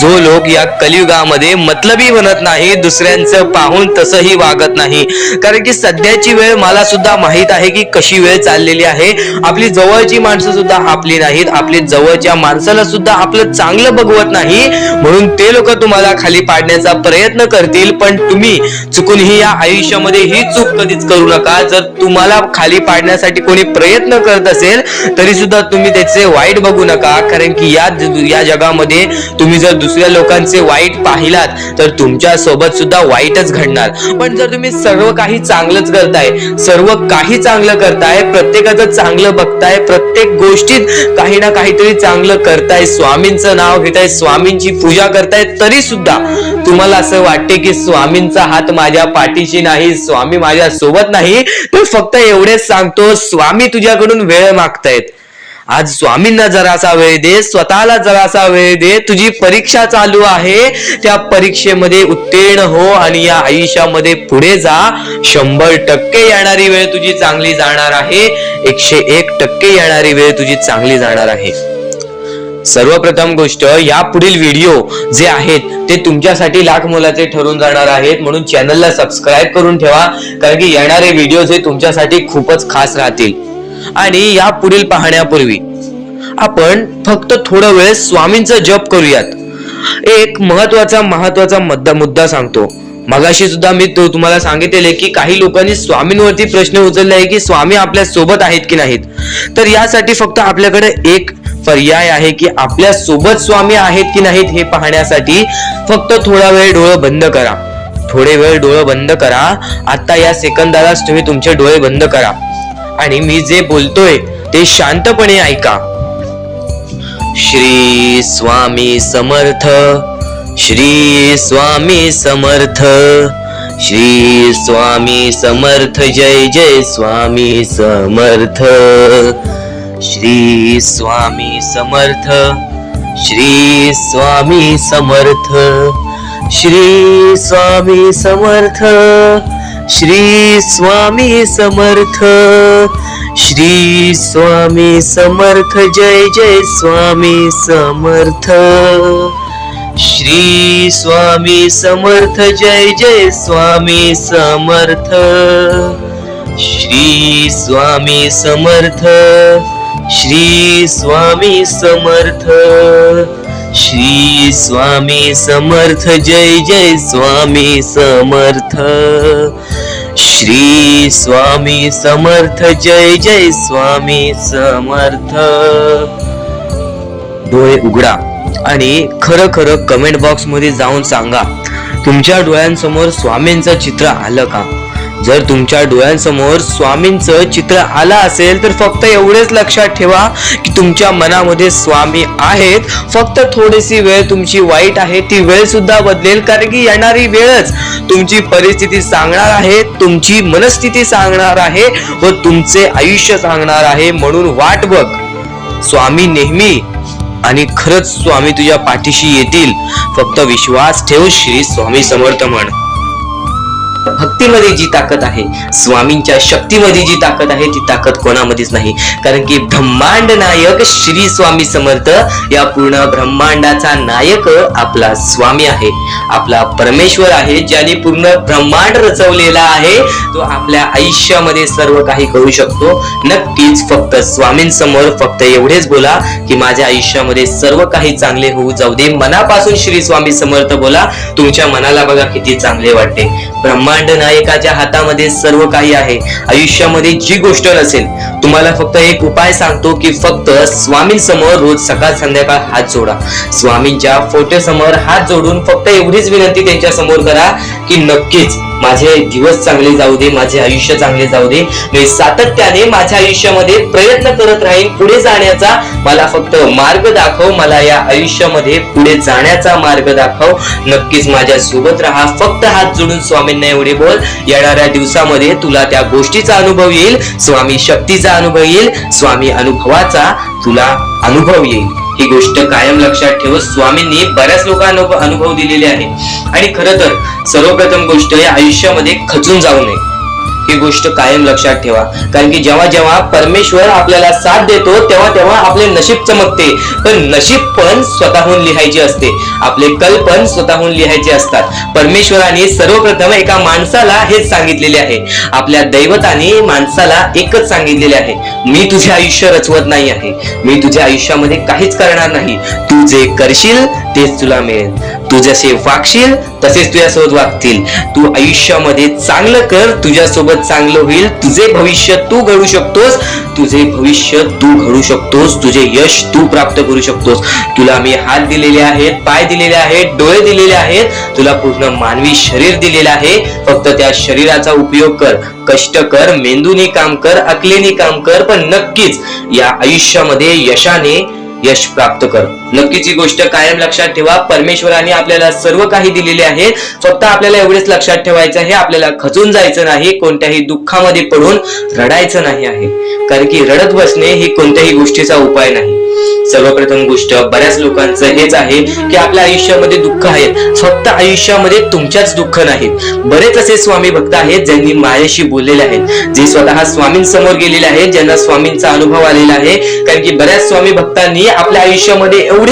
जो लोक या कलियुगामध्ये मतलबी बनत नाही, दुसऱ्यांचं पाहून तसंही वागत नाही. कारण की सध्याची वेळ मला सुद्धा माहित आहे की कशी वेळ चाललेली आहे. आपली जवळची माणसं सुद्धा आपली नाहीत, आपली जवळच्या माणसाला सुद्धा आपलं चांगलं बघवत नाही, म्हणून ते लोक तुम्हाला खाली पाडण्याचा प्रयत्न करतील. पण तुम्ही चुकूनही या आयुष्यामध्ये ही चूक कधीच करू नका. जर तुम्हाला खाली पाडण्यासाठी कोणी प्रयत्न करत असेल तरी सुद्धा तुम्ही त्याचे वाईट बघू नका, कारण की या जगामध्ये तुम्ही जर दुसऱ्या लोकांचे वाईट पाहिलात तर तुमच्या सोबत सुद्धा वाईटच घडणार. पण जर तुम्ही सर्व काही चांगलंच करताय, सर्व काही चांगलं करताय, प्रत्येकाचं चांगलं बघताय, प्रत्येक गोष्टीत काही ना काहीतरी चांगलं करताय, स्वामींचं नाव घेताय, स्वामींची पूजा करताय, तरी सुद्धा तुम्हाला असं वाटते की स्वामींचा हात माझ्या पाठीशी नाही, स्वामी माझ्या सोबत नाही, तर फक्त एवढेच सांगतो, स्वामी तुझ्याकडून वेळ मागतायत. आज स्वामींना जरासा वेळ दे, स्वतःला जरासा वेळ दे. तुझी परीक्षा चालू आहे, त्या परीक्षेमध्ये उत्तीर्ण हो आणि या आयुष्यामध्ये पुढे जा. 100% येणारी वेळ तुझी चांगली जाणार आहे, 101% येणारी वेळ तुझी चांगली जाणार आहे. सर्वप्रथम गोष्ट, या पुढील व्हिडिओ जे आहेत ते तुमच्यासाठी लाख मोलाचे ठरून जाणार आहेत, म्हणून चॅनलला सबस्क्राईब करून ठेवा, कारण की येणारे व्हिडिओ हे तुमच्यासाठी खूपच खास राहतील. आणि या पुढील पाहण्यापूर्वी आपण फक्त थोडा वेळ स्वामींचा जप करूयात. एक महत्वाचा मुद्दा सांगतो. मगाशी सुद्धा मी तुम्हाला सांगितले की काही लोकांनी स्वामींवरती प्रश्न उचलले आहे की स्वामी आपल्या सोबत आहेत की नाहीत. तर यासाठी फक्त आपल्याकडे एक पर्याय आहे की आपल्या सोबत स्वामी आहेत की नाहीत हे पाहण्यासाठी फक्त थोडा वेळ डोळे बंद करा. थोडे वेळ डोळे बंद करा. आता या सेकंदालाच तुम्ही तुमचे डोळे बंद करा आणि मी जे बोलतोय ते शांतपणे ऐका. श्री स्वामी समर्थ, श्री स्वामी समर्थ, श्री स्वामी समर्थ, जय जय स्वामी समर्थ. श्री स्वामी समर्थ, श्री स्वामी समर्थ, श्री स्वामी समर्थ, श्री स्वामी समर्थ, श्री स्वामी समर्थ, जय जय स्वामी समर्थ. श्री स्वामी समर्थ, जय जय स्वामी समर्थ. श्री स्वामी समर्थ, श्री स्वामी समर्थ, श्री स्वामी समर्थ, जय जय स्वामी समर्थ. श्री स्वामी समर्थ, जय जय स्वामी समर्थ. डोळे उघडा आणि खरं कमेंट बॉक्स मध्ये जाऊन सांगा, तुमच्या डोळ्यांसमोर स्वामींचं चित्र आलं का? जर तुमच्या डोळ्यांसमोर स्वामींचं चित्र आलं असेल तर फक्त एवढेच लक्षात ठेवा की तुमच्या मनामध्ये स्वामी आहेत. फक्त थोडीशी वेळ तुमची वाईट आहे, ती वेळ सुद्धा बदलेल, कारण की येणारी वेळच तुमची परिस्थिती सांगणार आहे, तुमची मनस्थिती सांगणार आहे व तुमचे आयुष्य सांगणार आहे. म्हणून वाट बघ, स्वामी नेहमी आणि खरंच स्वामी तुझ्या पाठीशी येतील. फक्त विश्वास ठेव. श्री स्वामी समर्थ म्हण. भक्तीमध्ये जी ताकद आहे, स्वामींच्या शक्तीमध्ये जी ताकद आहे, ती ताकद कोणामध्येच नाही. कारण की ब्रह्मांड नायक श्री स्वामी समर्थ, या पूर्ण ब्रह्मांडाचा नायक आपला स्वामी आहे, आपला परमेश्वर आहे, ज्याने पूर्ण ब्रह्मांड रचवलेला आहे. तो आपल्या आयुष्यामध्ये सर्व काही करू शकतो. नक्कीच फक्त स्वामींसमोर फक्त एवढेच बोला की माझ्या आयुष्यामध्ये सर्व काही चांगले होऊ जाऊ दे. मनापासून श्री स्वामी समर्थ बोला. तुमच्या मनाला बघा किती चांगले वाटते. ब्रह्मांड नायकाच्या हातामध्ये सर्व काही आहे. आयुष्यामध्ये जी गोष्ट नसेल, तुम्हाला फक्त एक उपाय सांगतो की फक्त स्वामींसमोर रोज सकाळ संध्याकाळ हात जोडा. स्वामींच्या फोटो समोर हात जोडून फक्त एवढीच विनंती त्यांच्या समोर करा की नक्कीच माझे दिवस चांगले जाऊ दे, माझे आयुष्य चांगले जाऊ दे. मी सातत्याने माझ्या आयुष्यामध्ये प्रयत्न करत राहीन पुढे जाण्याचा. मला फक्त मार्ग दाखव, मला या आयुष्यामध्ये पुढे जाण्याचा मार्ग दाखव. नक्कीच माझ्या सोबत राहा. फक्त हात जोडून स्वामींना एवढे बोल. येणाऱ्या दिवसामध्ये तुला त्या गोष्टीचा अनुभव येईल, स्वामी शक्तीचा अनुभव येईल, स्वामी अनुभवाचा तुला अनुभव येईल. ही गोष्ट कायम लक्षात ठेव. स्वामींनी बऱ्याच लोकांना अनुभव दिलेले आहे. आणि खरं तर सर्वप्रथम गोष्ट, या आयुष्यामध्ये खचून जाऊ नये. ही गोष्ट कायम लक्षात ठेवा. कारण की जेव्हा जेव्हा परमेश्वर आपल्याला साथ देतो तेव्हा तेव्हा आपले नशीब चमकते. पण नशीब पण स्वतःहून लिहायचे असते, आपले कल पण स्वतःहून लिहायचे असतात. परमेश्वराने सर्वप्रथम एका माणसाला हेच सांगितलेले आहे, आपल्या दैवताने माणसाला एकच सांगितलेले आहे, मी तुझे आयुष्य रचवत नाही आहे, मी तुझ्या आयुष्यामध्ये काहीच करणार नाही, तू जे करशील तेच तुला मिळेल, तू जसे वागशील तसेच तुझ्यासोबत वागतील, तू आयुष्यामध्ये चांगलं कर, तुझ्यासोबत चांगलं होईल, तुझे भविष्य तू घडू शकतोस, तुझे भविष्य तू घडू शकतोस, तुझे यश तू प्राप्त करू शकतोस. तुला मी हात दिलेले आहेत, पाय दिलेले आहेत, डोळे दिलेले आहेत, तुला पूर्ण मानवी शरीर दिलेलं आहे. फक्त त्या शरीराचा उपयोग कर, कष्ट कर, मेंदूने काम कर, अकलेने काम कर, पण नक्कीच या आयुष्यामध्ये यश प्राप्त कर. नक्कीच ही गोष्ट कायम लक्षात ठेवा. परमेश्वराने आपल्याला सर्व काही दिलेले आहे, फक्त आपल्याला एवढेच लक्षात ठेवायचं आहे, आपल्याला खचून जायचं नाही, कोणत्याही दुःखामध्ये पडून रडायचं नाही आहे. कारण की रडत बसणे ही कोणत्याही गोष्टीचा उपाय नाही. सर्वप्रथम गोष्ट बऱ्याच लोकांचं हेच आहे की आपल्या आयुष्यामध्ये दुःख आहेत, फक्त आयुष्यामध्ये तुमच्याच दुःख नाहीत. बरेच असे स्वामी भक्त आहेत ज्यांनी माझ्याशी बोललेले आहेत, जे स्वतः स्वामींसमोर गेलेले आहेत, ज्यांना स्वामींचा अनुभव आलेला आहे. कारण की बऱ्याच स्वामी भक्तांनी आपल्या आयुष्यामध्ये एवढे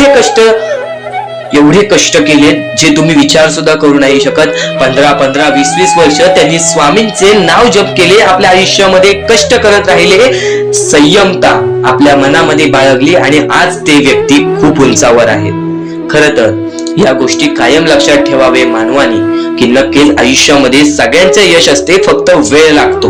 कष्ट केले जे तुम्ही विचार सुद्धा करू नाही शकत. 15, 20 वर्ष त्यांनी स्वामींचे नाव जप केले, आपल्या आयुष्यामध्ये कष्ट करत राहिले, संयमता आपल्या मनामध्ये बाळगली आणि आज ते व्यक्ती खूप उंचावर आहेत. खरं तर या गोष्टी कायम लक्षात ठेवावे मानवानी की नक्कीच आयुष्यामध्ये सगळ्यांचे यश असते, फक्त वेळ लागतो.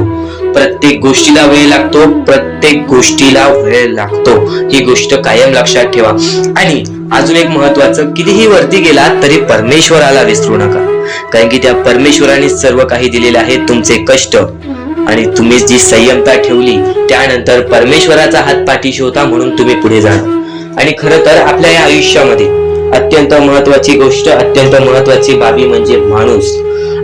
प्रत्येक गोष्टीला वेळ लागतो, प्रत्येक गोष्टीला वेळ लागतो, ही गोष्ट कायम लक्षात ठेवा. आणि अजून एक महत्वाचं, कितीही वरती गेला तरी परमेश्वराला विसरू नका. कारण की त्या परमेश्वराने सर्व काही दिलेले आहे, तुमचे कष्ट आणि तुम्ही जी संयमता ठेवली त्यानंतर परमेश्वराचा हात पाठीशी होता म्हणून तुम्ही पुढे जाणार. आणि खरं तर आपल्या या आयुष्यामध्ये अत्यंत महत्वाची गोष्ट, अत्यंत महत्वाची बाबी म्हणजे माणूस.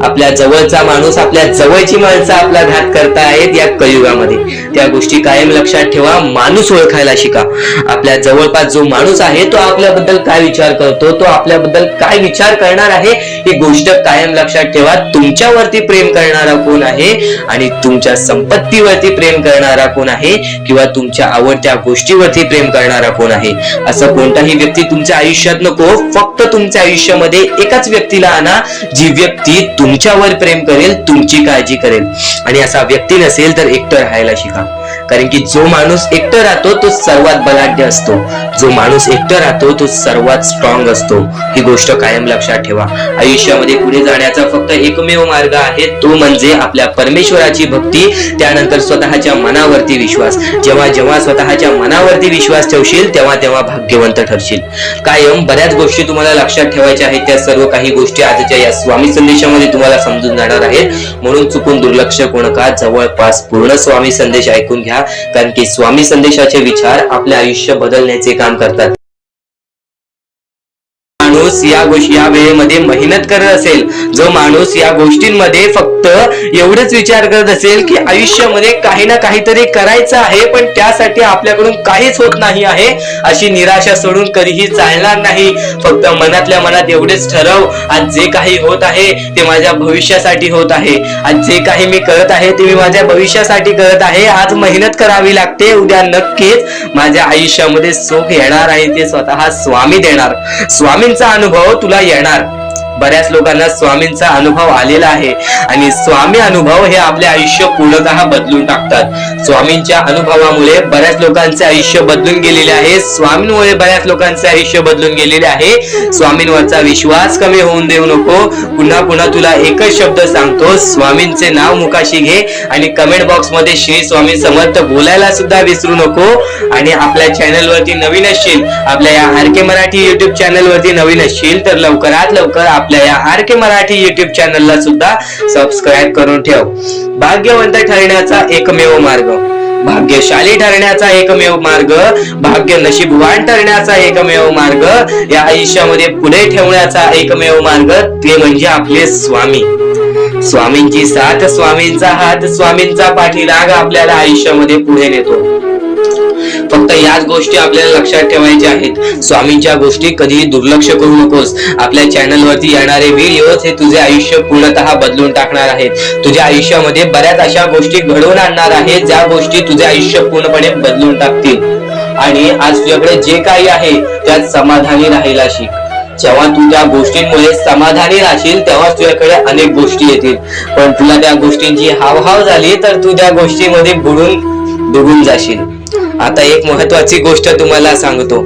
आपल्या जवळचा माणूस, आपल्या जवळची माणसं आपला घात करतायत या कलियुगामध्ये. त्या गोष्टी कायम लक्षात ठेवा. माणूस ओळखायला शिका. आपल्या जवळपास जो माणूस आहे तो आपल्याबद्दल काय विचार करतो, तो आपल्याबद्दल काय विचार करणार आहे, ही गोष्ट कायम लक्षात ठेवा. तुमच्यावरती प्रेम करणारा कोण आहे आणि तुमच्या संपत्तीवरती प्रेम करणारा कोण आहे किंवा तुमच्या आवडत्या गोष्टीवरती प्रेम करणारा कोण आहे, असं कोणताही व्यक्ती तुमच्या आयुष्यात नको. फक्त तुमच्या आयुष्यामध्ये एकाच व्यक्तीला आणा, जी व्यक्ती तुमच्यावर प्रेम करेल, तुमची काळजी करेल. आणि असा व्यक्ती नसेल तर एकटं राहायला शिका. कारण की जो माणूस एकटं राहतो तो सर्वात बलाढ्य असतो, जो माणूस एकटं राहतो तो सर्वात स्ट्रॉंग असतो. ही गोष्ट कायम लक्षात ठेवा. आयुष्यामध्ये पुढे जाण्याचा फक्त एकमेव मार्ग आहे, तो म्हणजे आपल्या परमेश्वराची भक्ती, त्यानंतर स्वतःच्या मनावरती विश्वास. जेव्हा जेव्हा स्वतःच्या मनावरती विश्वास ठेवशील तेव्हा तेव्हा भाग्यवंत ठरशील. कायम बऱ्याच गोष्टी तुम्हाला लक्षात ठेवायच्या आहेत, त्या सर्व काही गोष्टी आजच्या या स्वामी संदेशामध्ये तुम्हाला समजून जाणार आहेत. म्हणून चुकून दुर्लक्ष करू नका, जवळपास पूर्ण स्वामी संदेश ऐकून घ्या. कारण की स्वामी संदेशाचे विचार आपले आयुष्य बदलण्याचे काम करतात. माणूस या वेळेमध्ये मेहनत करत असेल, जो माणूस या गोष्टींमध्ये फक्त एवढेच विचार करत असेल की आयुष्यामध्ये काही ना काहीतरी करायचं आहे पण त्यासाठी आपल्याकडून काहीच होत नाही आहे, अशी निराशा सोडून कधीही चालणार नाही. फक्त मनातल्या मनात एवढेच ठरव, आज जे काही होत आहे ते माझ्या भविष्यासाठी होत आहे, आज जे काही मी करत आहे ते मी माझ्या भविष्यासाठी करत आहे. आज मेहनत करावी लागते, उद्या नक्कीच माझ्या आयुष्यामध्ये सुख येणार आहे, ते स्वतः स्वामी देणार. स्वामींचा अनुभव तुला येणार. बऱ्याच लोकांना स्वामींचा अनुभव आलेला आहे आणि स्वामी अनुभव हे आपले आयुष्य पूर्णतः बदलून टाकतात. स्वामींच्या अनुभवामुळे बऱ्याच लोकांचे आयुष्य बदलून गेलेले आहे, स्वामींमुळे बऱ्याच लोकांचे आयुष्य बदलून गेलेले आहे. स्वामींवरचा विश्वास कमी होऊन देऊ नको. पुन्हा पुन्हा तुला एकच शब्द सांगतो, स्वामींचे नाव मुखाशी घे आणि कमेंट बॉक्स मध्ये श्री स्वामी समर्थ बोलायला सुद्धा विसरू नको. आणि आपल्या चॅनल वरती नवीन असशील, आपल्या या आर के मराठी युट्यूब चॅनल वरती नवीन असशील तर लवकरात लवकर आपल्या या आर के मराठी युट्यूब चॅनलला सुद्धा सबस्क्राईब करून ठेव. भाग्यवंत ठरण्याचा एकमेव मार्ग, भाग्यशाली ठरण्याचा एकमेव मार्ग, भाग्य नशीबवान ठरण्याचा एकमेव मार्ग, या आयुष्यामध्ये पुढे ठेवण्याचा एकमेव मार्ग ते म्हणजे आपले स्वामी. स्वामींची साथ, स्वामींचा हात, स्वामींचा पाठीलाग आपल्याला आयुष्यामध्ये पुढे नेतो. फक्त याच गोष्टी आपल्याला लक्षात ठेवायच्या आहेत. स्वामींच्या गोष्टी कधीही दुर्लक्ष करू नकोस. आपल्या चॅनल वरती येणारे व्हिडिओज हे तुझे आयुष्य पूर्णतः बदलून टाकणार आहेत. तुझ्या आयुष्यामध्ये बऱ्याच अशा गोष्टी घडवून आणणार आहेत ज्या गोष्टी तुझे आयुष्य पूर्णपणे बदलून टाकतील. आणि आज तुझ्याकडे जे काही आहे त्यात समाधानी राहायला शिक. जेव्हा तू त्या गोष्टींमुळे समाधानी राहशील तेव्हा तुझ्याकडे अनेक गोष्टी येतील. पण तुला त्या गोष्टींची हावभाव झाली तर तू त्या गोष्टीमध्ये बुडून डुबून जाशील. आता एक महत्वाची गोष्ट तुम्हाला सांगतो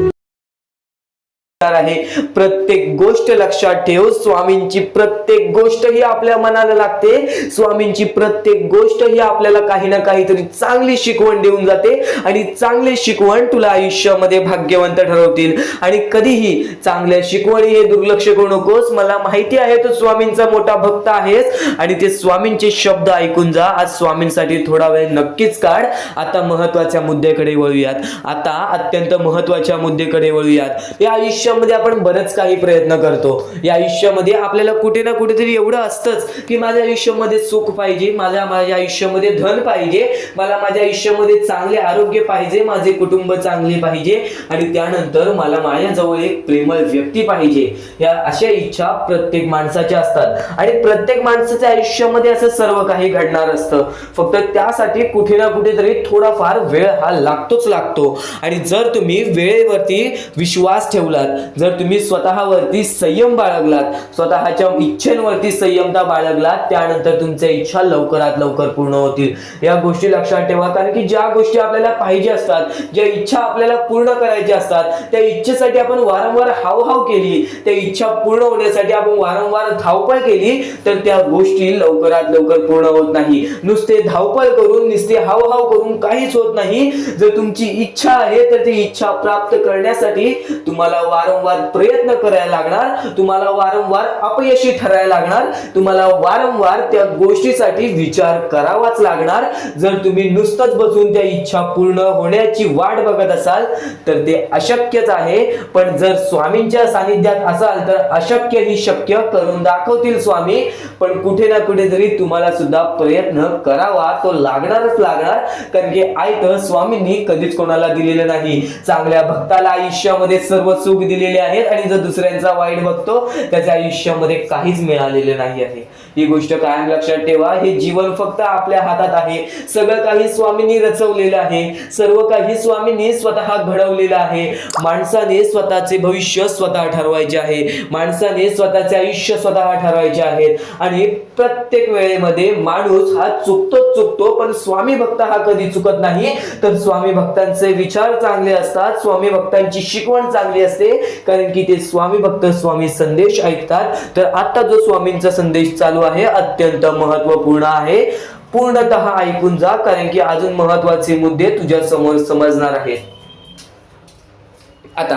आहे. प्रत्येक गोष्ट लक्षात ठेव. स्वामींची प्रत्येक गोष्ट ही आपल्या मनाला लागते. स्वामींची प्रत्येक गोष्ट ही आपल्याला काही ना काहीतरी चांगली शिकवण देऊन जाते आणि चांगली शिकवण तुला आयुष्यामध्ये भाग्यवंत ठरवतील. आणि कधीही चांगल्या शिकवणी हे दुर्लक्ष करू नकोस. मला माहिती आहे तू स्वामींचा मोठा भक्त आहेस आणि ते स्वामींचे शब्द ऐकून जा. आज स्वामींसाठी थोडा वेळ नक्कीच काढ. आता महत्वाच्या मुद्द्याकडे वळूयात. आता अत्यंत महत्वाच्या मुद्द्याकडे वळूयात. या आयुष्यामध्ये आपण बरेच काही प्रयत्न करतो. या आयुष्यामध्ये आपल्याला कुठे ना कुठेतरी एवढं असतंच की माझ्या आयुष्यामध्ये सुख पाहिजे, माझ्या आयुष्यामध्ये धन पाहिजे, मला माझ्या आयुष्यामध्ये चांगले आरोग्य पाहिजे, माझे कुटुंब चांगले पाहिजे आणि त्यानंतर मला माझ्याजवळ एक प्रेमळ व्यक्ती पाहिजे. या अशा इच्छा प्रत्येक माणसाच्या असतात आणि प्रत्येक माणसाच्या आयुष्यामध्ये असं सर्व काही घडणार असतं. फक्त त्यासाठी कुठे ना कुठेतरी थोडाफार वेळ हा लागतोच लागतो. आणि जर तुम्ही वेळेवरती विश्वास ठेवलात, जर तुम्ही स्वतःवरती संयम बाळगलात, स्वतःच्या इच्छेवरती संयमता बाळगलात, त्यानंतर तुमच्या इच्छा लवकरात लवकर पूर्ण होतील. या गोष्टी लक्षात ठेवा. कारण की ज्या गोष्टी आपल्याला पाहिजे असतात, ज्या इच्छा आपल्याला पूर्ण करायच्या असतात, त्या इच्छेसाठी आपण वारंवार हावभाव केली, त्या इच्छा पूर्ण होण्यासाठी आपण वारंवार धावपळ केली तर त्या गोष्टी लवकरात लवकर पूर्ण होत नाही. नुसते धावपळ करून, नुसते हावभाव करून काहीच होत नाही. जर तुमची इच्छा आहे तर ती इच्छा प्राप्त करण्यासाठी तुम्हाला वारंवार प्रयत्न करायला लागणार, तुम्हाला वारंवार अपयशी ठरायला लागणार, तुम्हाला वारंवार त्या गोष्टीसाठी विचार करावाच लागणार. जर तुम्ही नुसतंच बसून त्या इच्छा पूर्ण होण्याची वाट बघत असाल तर ते अशक्यच आहे. पण जर स्वामींच्या सानिध्यात असाल तर अशक्य ही शक्य करून दाखवतील स्वामी. पण कुठे ना कुठेतरी तुम्हाला सुद्धा प्रयत्न करावा तो लागणारच लागणार. कारण की आयतं स्वामींनी कधीच कोणाला दिलेलं नाही. चांगल्या भक्ताला आयुष्यामध्ये सर्व सुख दिलेले आहेत आणि जर दुसऱ्यांचा वाईट बघतो त्याच्या आयुष्यामध्ये काहीच मिळालेले नाही आहे. ही गोष्ट कायम लक्षात ठेवा. हे जीवन फक्त आपल्या हातात आहे. सगळं काही स्वामींनी रचवलेलं आहे. सर्व काही स्वामींनी स्वतः घडवलेलं आहे. माणसाने स्वतःचे भविष्य स्वतः ठरवायचे आहे. माणसाने स्वतःचे आयुष्य स्वतः ठरवायचे आहेत. आणि प्रत्येक वेळेमध्ये माणूस हा चुकतो पण स्वामी भक्त हा कधी चुकत नाही. तर स्वामी भक्तांचे विचार चांगले असतात, स्वामी भक्तांची शिकवण चांगली असते. कारण की ते स्वामी भक्त स्वामी संदेश ऐकतात. तर आता जो स्वामींचा संदेश चालू आहे अत्यंत महत्वपूर्ण आहे. पूर्णतः ऐकून जा. कारण की अजून महत्वाचे मुद्दे तुझ्या समोर समजणार आहेत. आता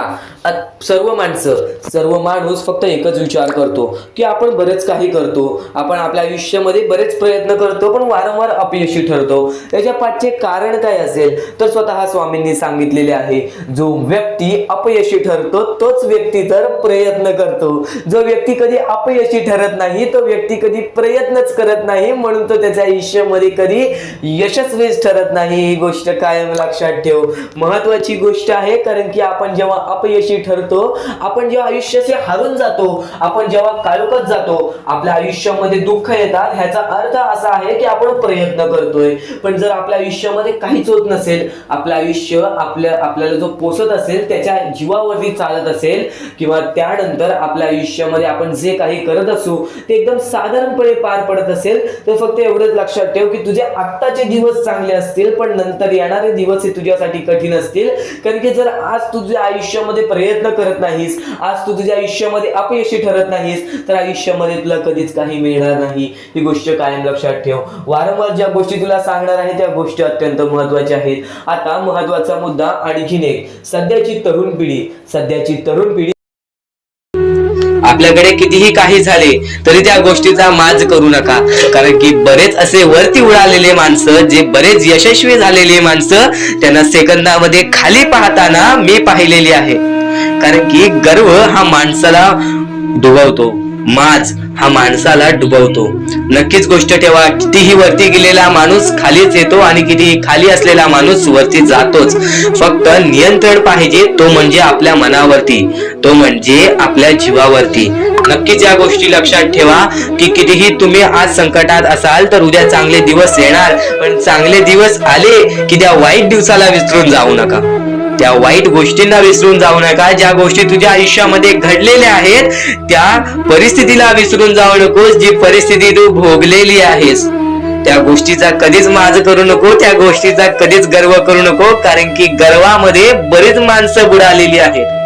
सर्व माणूस फक्त एकच विचार करतो की आपण बरेच काही करतो, आपण आपल्या आयुष्यामध्ये बरेच प्रयत्न करतो पण वारंवार अपयशी ठरतो. त्याच्या पाठचे कारण काय असेल तर स्वतः स्वामींनी सांगितलेले आहे. जो व्यक्ती अपयशी ठरतो तोच व्यक्ती तर प्रयत्न करतो. जो व्यक्ती कधी अपयशी ठरत नाही तो व्यक्ती कधी प्रयत्नच करत नाही, म्हणून तो त्याच्या आयुष्यामध्ये कधी यशस्वीच ठरत नाही. ही गोष्ट कायम लक्षात ठेव. महत्वाची गोष्ट आहे. कारण की आपण जेव्हा अपयशी ठरतो, आपण जेव्हा आयुष्याचे हारून जातो, आपण जेव्हा काळोखात जातो, आपल्या आयुष्यामध्ये दुःख येतात, ह्याचा अर्थ असा आहे की आपण प्रयत्न करतोय. पण जर आपल्या आयुष्यामध्ये काहीच होत नसेल, आपलं आयुष्य आपल्याला जो पोसत असेल त्याच्या जीवावरती चालत असेल किंवा त्यानंतर आपल्या आयुष्यामध्ये आपण जे काही करत असू ते एकदम साधारणपणे पार पडत असेल तर फक्त एवढंच लक्षात ठेव की तुझे आत्ताचे दिवस चांगले असतील पण नंतर येणारे दिवस हे तुझ्यासाठी कठीण असतील. कारण की जर आज तुझ्या आयुष्यामध्ये प्रयत्न करत नाहीस, आज तू तुझ्या आयुष्यामध्ये अपयशी ठरत नाहीस तर आयुष्यामध्ये तुला कधीच काही मिळणार नाही. ही गोष्ट कायम लक्षात ठेव. वारंवार ज्या गोष्टी तुला सांगणार आहे त्या गोष्टी अत्यंत महत्वाच्या आहेत. आता महत्वाचा मुद्दा आणखीन एक. सध्याची तरुण पिढी आपल्याकडे कितीही काही झाले तरी त्या गोष्टीचा माज करू नका. कारण की बरेच असे वरती उडालेले माणसं, जे बरेच यशस्वी झालेले माणसं, त्यांना सेकंदामध्ये खाली पाहताना मी पाहिलेली आहे. कारण की गर्व हा माणसाला डुबवतो, माज हा माणसाला डुबवतो. नक्कीच गोष्ट ठेवा, कितीही वरती गेलेला माणूस खालीच येतो आणि कितीही खाली असलेला माणूस वरती जातोच. फक्त नियंत्रण पाहिजे, तो म्हणजे आपल्या मनावरती, तो म्हणजे आपल्या जीवावरती. नक्कीच या गोष्टी लक्षात ठेवा की कितीही तुम्ही आज संकटात असाल तर उद्या चांगले दिवस येणार. पण चांगले दिवस आले की त्या वाईट दिवसाला विसरून जाऊ नका, त्या वाईट गोष्टींना विसरून जाऊ नका. ज्या गोष्टी तुझ्या आयुष्यामध्ये घडलेल्या आहेत त्या परिस्थितीला विसरून जाऊ नकोस. जी परिस्थिती तू भोगलेली आहेस त्या गोष्टीचा कधीच माज करू नको, त्या गोष्टीचा कधीच गर्व करू नको, कारण की गर्वामध्ये बरीच माणसं बुडालेली आहेत.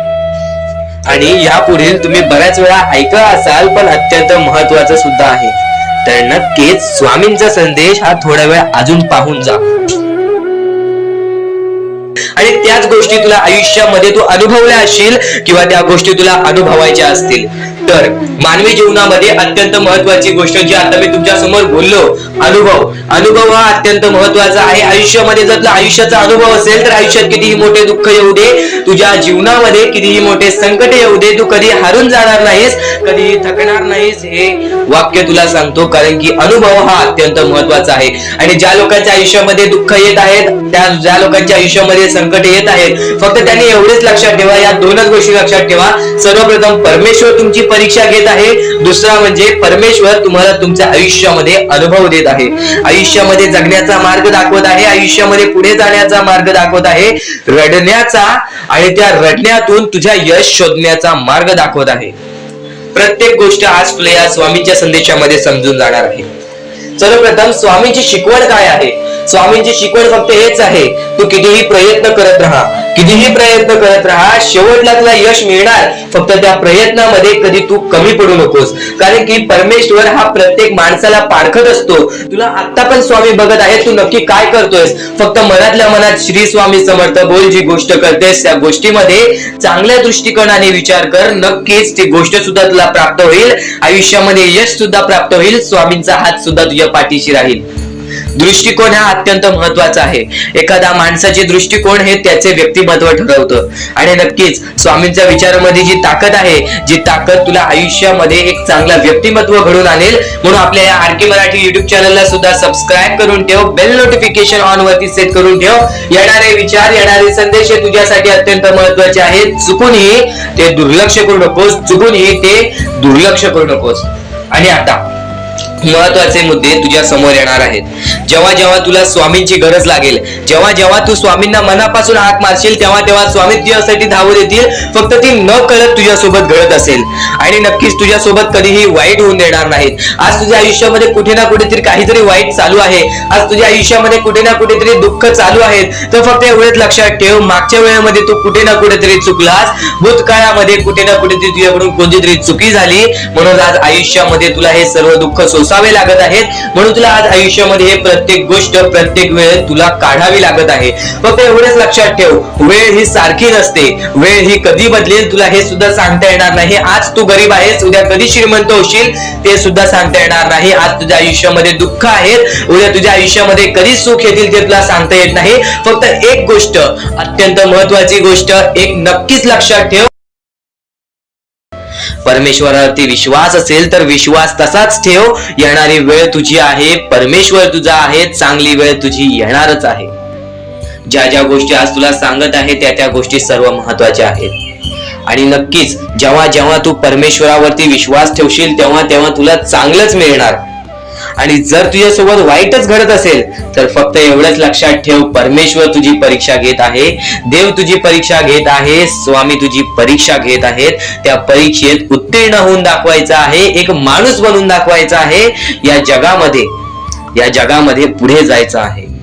आणि यापुढील तुम्ही बऱ्याच वेळा ऐकलं असाल, पण अत्यंत महत्वाचं सुद्धा आहे. तर नक्कीच स्वामींचा संदेश हा थोडा वेळ अजून पाहून जा. आणि त्याच गोष्टी तुला आयुष्यामध्ये तू अनुभवल्या असशील किंवा त्या गोष्टी तुला अनुभवायच्या असतील. तर मानवी जीवनामध्ये अत्यंत महत्वाची गोष्ट जी आता मी तुमच्या समोर बोललो, अनुभव हा अत्यंत महत्वाचा आहे. आयुष्यामध्ये जर तुला आयुष्याचा अनुभव असेल तर आयुष्यात कितीही मोठे दुःख येऊ दे, तुझ्या जीवनामध्ये कितीही मोठे संकट येऊ दे, तू कधी हारून जाणार नाहीस, कधीही थकणार नाहीस, हे वाक्य तुला सांगतो. कारण की अनुभव हा अत्यंत महत्वाचा आहे. आणि ज्या लोकांच्या आयुष्यामध्ये दुःख येत आहेत, ज्या लोकांच्या आयुष्यामध्ये संकट येत आहेत, फक्त त्यांनी एवढेच लक्षात ठेवा, या दोनच गोष्टी लक्षात ठेवा. सर्वप्रथम परमेश्वर तुमची परीक्षा घेत आहे, दुसरा म्हणजे परमेश्वर तुम्हाला तुमच्या आयुष्यामध्ये अनुभव देत आहे, आयुष्यामध्ये जगण्याचा मार्ग दाखवत आहे, आयुष्यामध्ये पुढे जाण्याचा मार्ग दाखवत आहे, रडण्याचा आणि त्या रडण्यातून तुझ्या यश शोधण्याचा मार्ग दाखवत आहे. प्रत्येक गोष्ट आज तुला या स्वामींच्या संदेशामध्ये समजून जाणार आहे. सर्वप्रथम स्वामींची शिकवण काय आहे? स्वामींची शिकवण फक्त हेच आहे, तू कितीही प्रयत्न करत राहा, कितीही प्रयत्न करत राहा, शेवटला तुला यश मिळणार. फक्त त्या प्रयत्नामध्ये कधी तू कमी पडू नकोस, कारण की परमेश्वर हा प्रत्येक माणसाला पारखत असतो. तुला आता पण स्वामी बघत आहे, तू नक्की काय करतोयस. फक्त मनातल्या मनात श्री स्वामी समर्थ बोल, जी गोष्ट करतेस त्या गोष्टीमध्ये चांगल्या दृष्टिकोनाने विचार कर, नक्कीच ती गोष्ट सुद्धा तुला प्राप्त होईल, आयुष्यामध्ये यश सुद्धा प्राप्त होईल, स्वामींचा हात सुद्धा तुझ्या पाठीशी राहील. दृष्टिकोन हा अत्यंत महत्वाचा आहे. एखाद्या माणसाचे दृष्टिकोन हे त्याचे व्यक्तिमत्व ठरवतं. आणि नक्कीच स्वामींच्या विचारामध्ये जी ताकद आहे, जी ताकद तुला आयुष्यामध्ये एक चांगला व्यक्तिमत्व घडून आणेल. म्हणून आपल्या या आरके मराठी युट्यूब चॅनलला सुद्धा सबस्क्राईब करून ठेव, बेल नोटिफिकेशन ऑन वरती सेट करून ठेव. येणारे विचार, येणारे संदेश हे तुझ्यासाठी अत्यंत महत्वाचे आहेत. चुकूनही ते दुर्लक्ष करू नकोस, चुकूनही ते दुर्लक्ष करू नकोस. आणि आता महत्वाचे मुद्दे तुझ्या समोर येणार आहेत. जेव्हा जेव्हा तुला स्वामींची गरज लागेल, जेव्हा जेव्हा तू स्वामींना मनापासून हाक मारशील, तेव्हा तेव्हा स्वामी तुझ्यासाठी धावत येतील. फक्त ती न कळत तुझ्यासोबत घडत असेल आणि नक्कीच तुझ्यासोबत कधीही वाईट होऊन देणार नाहीत. आज तुझ्या आयुष्यामध्ये कुठे ना कुठेतरी काहीतरी वाईट चालू आहे, आज तुझ्या आयुष्यामध्ये कुठे ना कुठेतरी दुःख चालू आहेत, तर फक्त एवढेच लक्षात ठेव, मागच्या वेळेमध्ये तू कुठे ना कुठेतरी चुकलास, भूतकाळामध्ये कुठे ना कुठेतरी तुझ्याकडून कोणतीतरी चुकी झाली, म्हणून आज आयुष्यामध्ये तुला हे सर्व दुःख सोसावे लागत आहेत. म्हणून तुला आज आयुष्यामध्ये हे प्रत्येक गोष्ट, प्रत्येक वेळ तुला काढावी लागत आहे. फक्त एवढेच लक्षात ठेव, वेळ ही सारखी नसते, वेळ ही कधी बदलेल तुला हे सुद्धा सांगता येणार नाही. आज तू गरीब आहेस, उद्या कधी श्रीमंत होशील ते सुद्धा सांगता येणार नाही. आज तुझ्या आयुष्यामध्ये दुःख आहेत, उद्या तुझ्या आयुष्यामध्ये कधी सुख येतील ते तुला सांगता येत नाही. फक्त एक गोष्ट, अत्यंत महत्वाची गोष्ट एक नक्कीच लक्षात ठेव, परमेश्वरावरती विश्वास असेल तर विश्वास तसाच ठेव. येणारी वेळ तुझी आहे, परमेश्वर तुझा आहे, चांगली वेळ तुझी येणारच आहे. ज्या ज्या गोष्टी आज तुला सांगत आहे त्या त्या गोष्टी सर्व महत्वाच्या आहेत. आणि नक्कीच जेव्हा जेव्हा तू परमेश्वरावरती विश्वास ठेवशील तेव्हा तेव्हा तुला चांगलंच मिळणार. आणि जर तुझ्यासोबत वाईटच घडत असेल तर फक्त एवढंच लक्षात ठेव, परमेश्वर तुझी परीक्षा घेत आहे, देव तुझी परीक्षा घेत आहे, स्वामी तुझी परीक्षा घेत आहेत. त्या परीक्षेत उत्तीर्ण होऊन दाखवायचं आहे, एक माणूस बनून दाखवायचा आहे, या जगामध्ये पुढे जायचं आहे.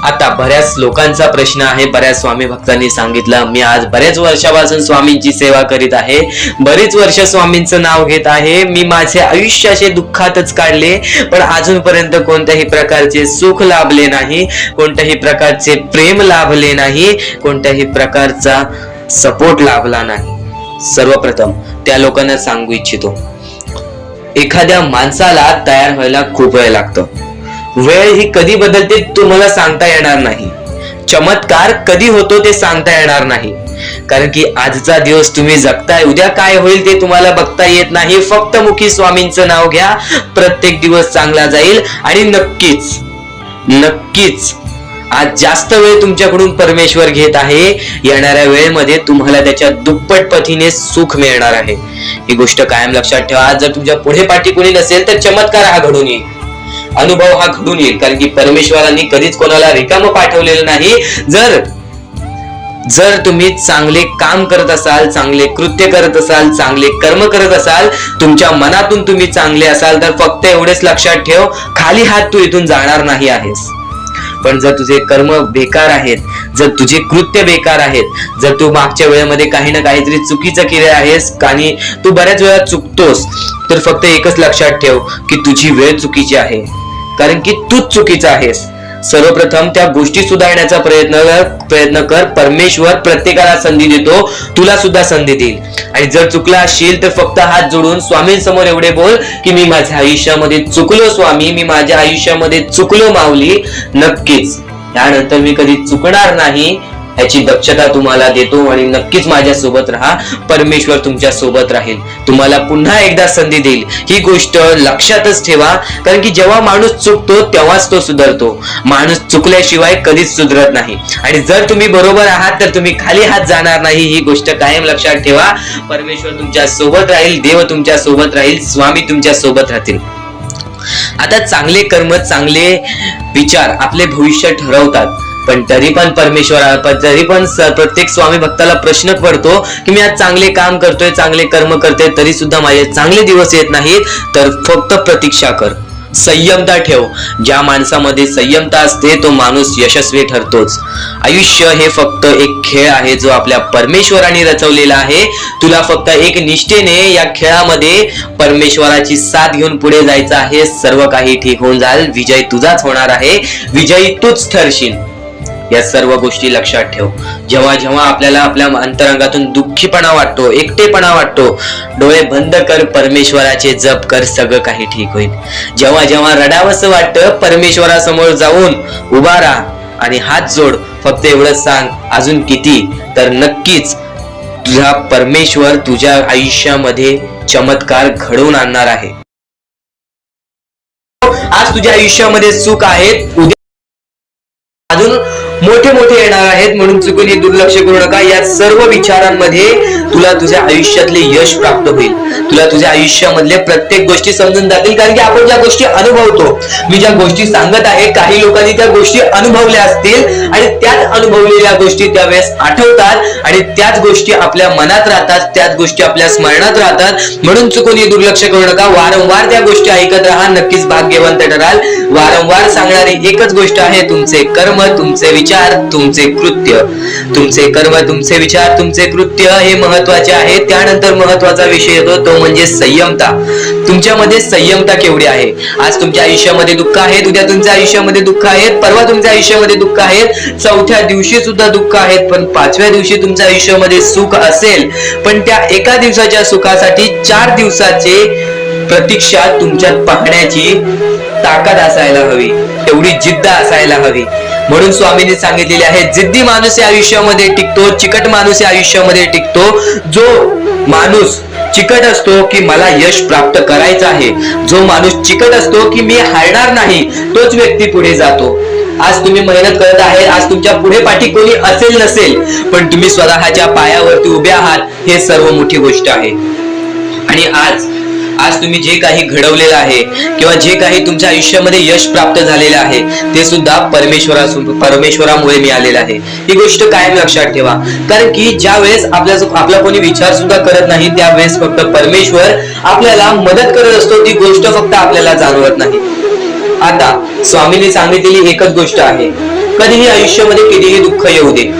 आता बऱ्याच लोकांचा प्रश्न आहे, बऱ्याच स्वामी भक्तांनी सांगितलं, मी आज बऱ्याच वर्षापासून स्वामींची सेवा करीत आहे, बरीच वर्ष स्वामींचं नाव घेत आहे, मी माझे आयुष्य असे दुःखातच काढले, पण अजूनपर्यंत कोणत्याही प्रकारचे सुख लाभले नाही, कोणत्याही प्रकारचे प्रेम लाभले नाही, कोणत्याही प्रकारचा सपोर्ट लाभला नाही. सर्वप्रथम त्या लोकांना सांगू इच्छितो, एखाद्या माणसाला तयार व्हायला खूप वेळ लागतो. वेळ ही कधी बदलते तुम्हाला सांगता येणार नाही, चमत्कार कधी होतो ते सांगता येणार नाही. कारण की आजचा दिवस तुम्ही जगताय, उद्या काय होईल ते तुम्हाला बघता येत नाही. फक्त मुखी स्वामींचं नाव घ्या, प्रत्येक दिवस चांगला जाईल. आणि नक्कीच नक्कीच आज जास्त वेळ तुमच्याकडून परमेश्वर घेत आहे. येणाऱ्या वेळेमध्ये तुम्हाला त्याच्या दुप्पट पटीने सुख मिळणार आहे. ही गोष्ट कायम लक्षात ठेवा. आज जर तुमच्या पुढे पाठी कोणी नसेल तर चमत्कार हा घडून येईल, अनुभव हा घडून येईल. कारण की परमेश्वरांनी कधीच कोणाला रिकामं पाठवलेलं नाही. जर तुम्ही चांगले काम करत असाल, चांगले कृत्य करत असाल, चांगले कर्म करत असाल, तुमच्या मनातून तुम्ही चांगले असाल, तर फक्त एवढेच लक्षात ठेव, खाली हात तू इथून जाणार नाही आहेस. पण जर तुझे कर्म बेकार आहेत, जर तुझे कृत्य बेकार आहेत, जर तू मागच्या वेळेमध्ये काही ना काहीतरी चुकीचं केलं आहेस आणि तू बऱ्याच वेळा चुकतोस, तर फक्त एकच लक्षात ठेव की तुझी वेळ चुकीची आहे. कारण की तूच चुकीचा आहेस. सर्वप्रथम त्या गोष्टी सुधारण्याचा प्रयत्न कर. परमेश्वर प्रत्येकाला संधी देतो, तुला सुद्धा संधी देईल. आणि जर चुकला असशील तर फक्त हात जोडून स्वामींसमोर एवढे बोल की मी माझ्या आयुष्यामध्ये चुकलो स्वामी, मी माझ्या आयुष्यामध्ये चुकलो माऊली. नक्कीच त्यानंतर मी कधी चुकणार नाही याची दक्षता तुम्हाला देतो. आणि नक्कीच माझ्या सोबत राहा, परमेश्वर तुमच्या सोबत राहील, तुम्हाला पुन्हा एकदा संधी देईल. ही गोष्ट लक्षातच ठेवा. कारण की जेव्हा माणूस चुकतो तेव्हाच तो सुधारतो. माणूस चुकल्याशिवाय कधीच सुधरत नाही. आणि जर तुम्ही बरोबर आहात तर तुम्ही खाली हात जाणार नाही. ही गोष्ट कायम लक्षात ठेवा. परमेश्वर तुमच्या सोबत राहील, देव तुमच्या सोबत राहील, स्वामी तुमच्या सोबत राहतील. आता चांगले कर्म, चांगले विचार आपले भविष्य ठरवतात. पण तरी पण प्रत्येक स्वामी भक्ताला प्रश्न पडतो की मी आज चांगले काम करतोय, चांगले कर्म करतोय, तरी सुद्धा माझे चांगले दिवस येत नाहीत. तर फक्त प्रतीक्षा कर, संयमता ठेव. ज्या माणसामध्ये संयमता असते तो माणूस यशस्वी ठरतोच. आयुष्य हे फक्त एक खेळ आहे जो आपल्या परमेश्वराने रचवलेला आहे. तुला फक्त एक निष्ठेने या खेळामध्ये परमेश्वराची साथ घेऊन पुढे जायचं आहे. सर्व काही ठीक होऊन जाईल. विजय तुझाच होणार आहे, विजयी तूच ठरशील. या सर्व गोष्टी लक्षात ठेव. जेव्हा जेव्हा आपल्याला आपल्या अंतरंगातून दुःखीपणा वाटतो, एकटेपणा वाटतो, डोळे बंद कर, परमेश्वराचे जप कर, सगळं काही ठीक होईल. जेव्हा जेव्हा रडावंसं वाटतं, परमेश्वरासमोर जाऊन उभा राहा आणि हात जोड. फक्त एवढंच सांग, अजून किती? तर नक्कीच तुझा परमेश्वर तुझ्या आयुष्यामध्ये चमत्कार घडवून आणणार आहे. आज तुझ्या आयुष्यामध्ये सुख आहेत, उद्या अजून मोठे मोठे येणार आहेत. म्हणून चुकून दुर्लक्ष करू नका. या सर्व विचारांमध्ये तुला तुझ्या आयुष्यातले यश प्राप्त होईल. तुला तुझ्या आयुष्यामधले प्रत्येक गोष्टी समजून जातील. कारण की आपण ज्या गोष्टी अनुभवतो, मी ज्या गोष्टी सांगत आहे, काही लोकांनी त्या गोष्टी अनुभवल्या असतील आणि त्याच अनुभवलेल्या गोष्टी त्यावेळेस आठवतात आणि त्याच गोष्टी आपल्या मनात राहतात, त्याच गोष्टी आपल्या स्मरणात राहतात. म्हणून चुकून दुर्लक्ष करू नका. वारंवार त्या गोष्टी ऐकत राहा, नक्कीच भाग्यवंत ठराल. वारंवार सांगणारी एकच गोष्ट आहे, तुमचे कर्म, तुमचे विचार, तुमचे कृत्य. तुमचे कर्म, तुमचे विचार, तुमचे कृत्य हे महत्वाचे आहे. त्यानंतर महत्वाचा विषय येतो तो म्हणजे संयमता. तुमच्यामध्ये संयमता केवढी आहे? आज तुमच्या आयुष्यामध्ये दुःख आहेत, उद्या तुमच्या आयुष्यामध्ये दुःख आहेत, परवा तुमच्या आयुष्यामध्ये दुःख आहेत, चौथ्या दिवशी सुद्धा दुःख आहेत, पण पाचव्या दिवशी तुमच्या आयुष्यामध्ये सुख असेल. पण त्या एका दिवसाच्या सुखासाठी 4 दिवसाचे प्रतीक्षा तुमच्यात पाहण्याची ताकद असायला हवी, तेवढी जिद्द असायला हवी. म्हणून स्वामींनी सांगितलेले आहे, जिद्दी माणूस या आयुष्यामध्ये टिकतो, चिकट माणूस या आयुष्यामध्ये टिकतो. जो माणूस चिकट असतो की मला यश प्राप्त करायचं आहे, जो माणूस चिकट असतो की मी हारणार नाही, तोच व्यक्ती पुढे जातो. आज तुम्ही मेहनत करत आहे, आज तुमच्या पुढे पाठी कोणी असेल नसेल, पण तुम्ही स्वतःच्या पायावरती उभे आहात, हे सर्व मोठी गोष्ट आहे. आणि आज तुम्ही जे काही घडवलेलं आहे किंवा जे काही तुमच्या आयुष्यामध्ये यश प्राप्त झालेलं आहे, ते सुद्धा परमेश्वरामुळे मिळालेलं आहे. ही गोष्ट कायम लक्षात ठेवा. कारण की ज्या वेळेस आपला कोणी विचार सुद्धा करत नाही, त्यावेळेस फक्त परमेश्वर आपल्याला मदत करत असतो. ती गोष्ट फक्त आपल्याला जाणवत नाही. आता स्वामींनी सांगितलेली एकच गोष्ट आहे, कधीही आयुष्यामध्ये कितीही दुःख येऊ दे,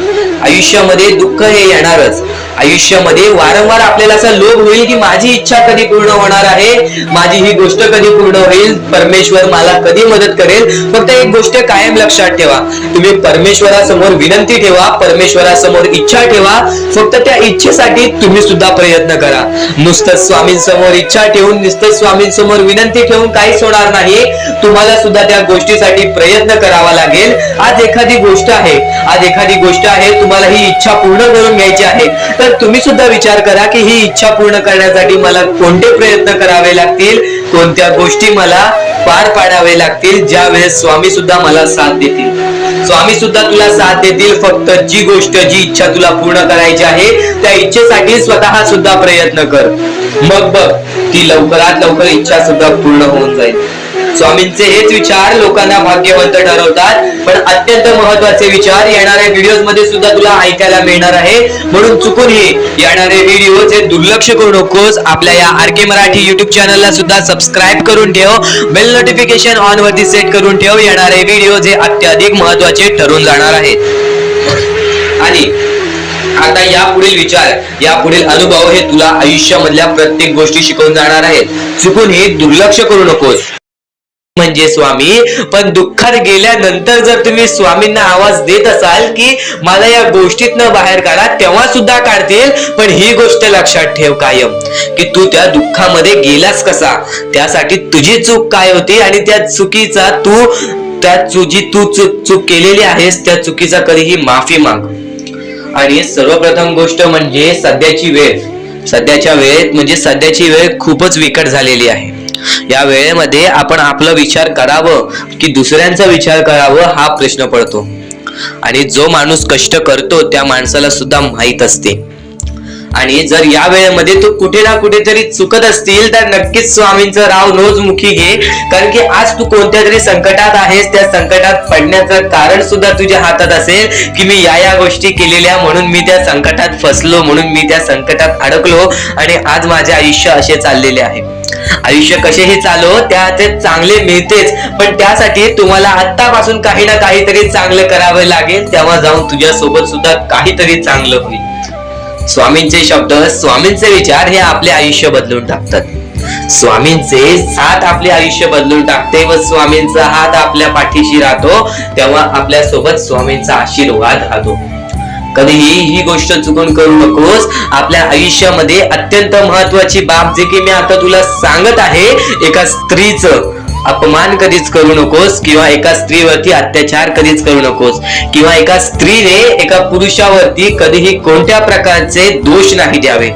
आयुष्यामध्ये दुःख हे येणारच. आयुष्यामध्ये वारंवार आपल्याला असा लोभ होईल की माझी इच्छा कधी पूर्ण होणार आहे, माझी ही गोष्ट कधी पूर्ण होईल, परमेश्वर मला कधी मदत करेल. फक्त एक गोष्ट कायम लक्षात ठेवा, तुम्ही परमेश्वरासमोर विनंती ठेवा, परमेश्वरासमोर इच्छा ठेवा. फक्त त्या इच्छेसाठी तुम्ही सुद्धा प्रयत्न करा. नुसतं स्वामींसमोर इच्छा ठेवून, नुसतं स्वामींसमोर विनंती ठेवून काहीच होणार नाही. तुम्हाला सुद्धा त्या गोष्टीसाठी प्रयत्न करावा लागेल. आज एखादी गोष्ट आहे तुम्हाला ही इच्छा पूर्ण करून घ्यायची आहे, तर तुम्ही सुद्धा विचार करा की ही इच्छा पूर्ण करण्यासाठी मला कोणते प्रयत्न करावे लागतील, कोणत्या गोष्टी मला पार पाडावे लागतील, ज्या वेळेस स्वामी सुद्धा मला साथ देतील. स्वामी सुद्धा तुला साथ देतील. फक्त जी गोष्ट, जी इच्छा तुला पूर्ण करायची आहे त्या इच्छेसाठी स्वतः सुद्धा प्रयत्न कर. मग बघ ती लवकरात लवकर इच्छा सुद्धा पूर्ण होऊन जाईल. स्वामींचे हेच विचार लोकांना भाग्यवंत ठरवतात. पण अत्यंत महत्वाचे विचार येणाऱ्या व्हिडिओज मध्ये सुद्धा तुला ऐकायला मिळणार आहे. म्हणून चुकूनही येणारे व्हिडिओ हे दुर्लक्ष करू नकोस. आपल्या या आरके मराठी युट्यूब चॅनलला सुद्धा सबस्क्राईब करून ठेव. बेल नोटिफिकेशन ऑन वरती सेट करून ठेव. येणारे व्हिडिओ हे अत्याधिक महत्वाचे ठरून जाणार आहेत. आणि आता यापुढील विचार, यापुढील अनुभव हे तुला आयुष्यामधल्या प्रत्येक गोष्टी शिकवून जाणार आहेत. चुकून हे दुर्लक्ष करू नकोस. म्हणजे स्वामी, पण दुःखात गेल्यानंतर जर तुम्ही स्वामींना आवाज देत असाल की मला या गोष्टीतनं बाहेर काढा, तेव्हा सुद्धा काढतील. पण ही गोष्ट लक्षात ठेव कायम की तू त्या दुःखामध्ये गेलास कसा, त्यासाठी तुझी चूक काय होती आणि त्या चुकीचा चूक केलेली आहेस त्या चुकीचा कधीही माफी माग. आणि सर्वप्रथम गोष्ट म्हणजे सध्याची वेळ खूपच विकट झालेली आहे. या वेळेमध्ये आपण आपला विचार करावं की दुसऱ्यांचा विचार करावं हा प्रश्न पडतो. आणि जो माणूस कष्ट करतो त्या माणसाला सुद्धा माहित असते. आणि जर या वेळेमध्ये तू कुठे ना कुठेतरी चुकत असतील तर नक्कीच स्वामींचं राव रोजमुखी घे. कारण की आज तू कोणत्या तरी संकटात आहेस. त्या संकटात पडण्याचं कारण सुद्धा तुझ्या हातात असेल की मी या गोष्टी केलेल्या म्हणून मी त्या संकटात फसलो, म्हणून मी त्या संकटात अडकलो आणि आज माझे आयुष्य असे चाललेले आहे. आयुष्य कसेही चालो त्याचे चांगले मिळतेच, पण त्यासाठी तुम्हाला आतापासून काही ना काहीतरी चांगलं करावं लागेल. तेव्हा जाऊन तुझ्या सोबत सुद्धा काहीतरी चांगलं होईल. स्वामींचे शब्द, स्वामींचे विचार हे आपले आयुष्य बदलून टाकतात. स्वामींचे साथ आपले आयुष्य बदलून टाकते व स्वामींचा हात आपल्या पाठीशी राहतो. तेव्हा आपल्या सोबत स्वामींचा आशीर्वाद राहतो. कधीही ही गोष्ट चुकून करू नकोस. आपल्या आयुष्यामध्ये अत्यंत महत्वाची बाब जे की मी आता तुला सांगत आहे, एका स्त्रीचं अपमान कधीच करू नकोस किंवा एका स्त्रीवरती अत्याचार कधीच करू नकोस किंवा एका स्त्रीने एका पुरुषावरती कधीही कोणत्या प्रकारचे दोष नाही द्यावे.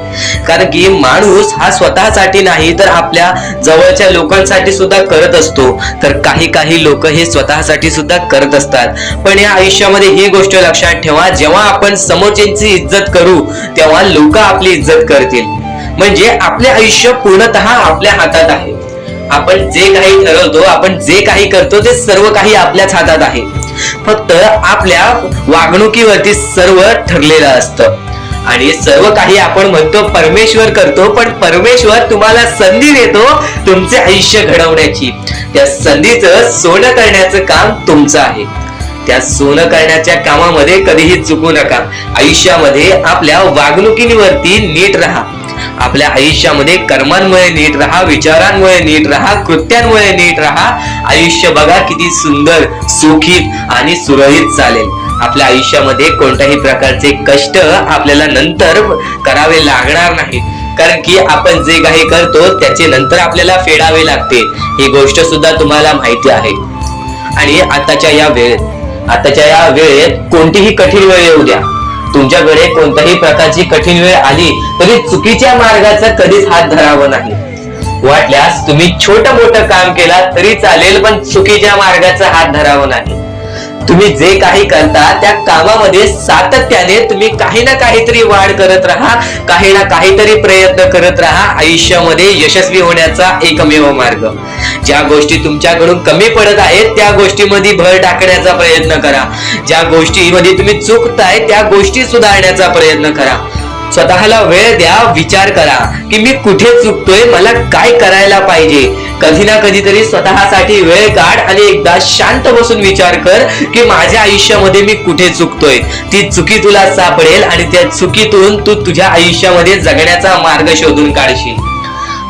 कारण की माणूस हा स्वतःसाठी नाही तर आपल्या जवळच्या लोकांसाठी सुद्धा करत असतो. तर काही लोक हे स्वतःसाठी सुद्धा करत असतात. पण या आयुष्यामध्ये ही गोष्ट लक्षात ठेवा, जेव्हा आपण समोरच्यांची इज्जत करू तेव्हा लोक आपली इज्जत करतील. म्हणजे आपले आयुष्य पूर्णतः आपल्या हातात आहे. आपण जे काही ठरवतो, आपण जे काही करतो ते सर्व काही आपल्याच हातात आहे. फक्त आपल्या वागणुकीवरती सर्व ठरलेलं असतं. आणि सर्व काही आपण म्हणतो परमेश्वर करतो, पण परमेश्वर तुम्हाला संधी देतो तुमचे आयुष्य घडवण्याची. त्या संधीचं सोनं करण्याचं काम तुमचं आहे. त्या सोनं करण्याच्या कामामध्ये कधीही चुकू नका. आयुष्यामध्ये आपल्या वागणुकीवरती नीट राहा. आपल्या आयुष्यामध्ये कर्मांमुळे नीट राहा, विचारांमुळे नीट राहा, कृत्यांमुळे नीट राहा. आयुष्य बघा किती सुंदर, सुखीत आणि सुरळीत चालेल. आपल्या आयुष्यामध्ये कोणत्याही प्रकारचे कष्ट आपल्याला नंतर करावे लागणार नाहीत. कारण की आपण जे काही करतो त्याचे नंतर आपल्याला फेडावे लागते. ही गोष्ट सुद्धा तुम्हाला माहिती आहे. आणि आताच्या या वेळेत कोणतीही कठीण वेळ येऊ द्या, तुमच्याकडे कोणत्याही प्रकारची कठीण वेळ आली तरी चुकीच्या मार्गाचा कधीच हात धरावा नाही. वाटल्यास तुम्ही छोटं मोठं काम केला तरी चालेल, पण चुकीच्या मार्गाचा हात धरावा नाही. तुम्ही जे काही करता त्या कामामध्ये सातत्याने तुम्ही काही ना काहीतरी वाढ करत राहा, काही ना काहीतरी प्रयत्न करत राहा. आयुष्यामध्ये यशस्वी होण्याचा एकमेव मार्ग. ज्या गोष्टी तुमच्याकडून कमी पडत आहेत त्या गोष्टीमध्ये भर टाकण्याचा प्रयत्न करा. ज्या गोष्टीमध्ये तुम्ही चुकताय त्या गोष्टी सुधारण्याचा प्रयत्न करा. स्वतःला वेळ द्या, विचार करा की मी कुठे चुकतोय, मला काय करायला पाहिजे. कधी ना कधीतरी स्वतःसाठी वेळ काढ आणि एकदा शांत बसून विचार कर की माझ्या आयुष्यामध्ये मी कुठे चुकतोय. ती चुकी तुला सापडेल आणि त्या चुकीतून तू तुझ्या आयुष्यामध्ये जगण्याचा मार्ग शोधून काढशील.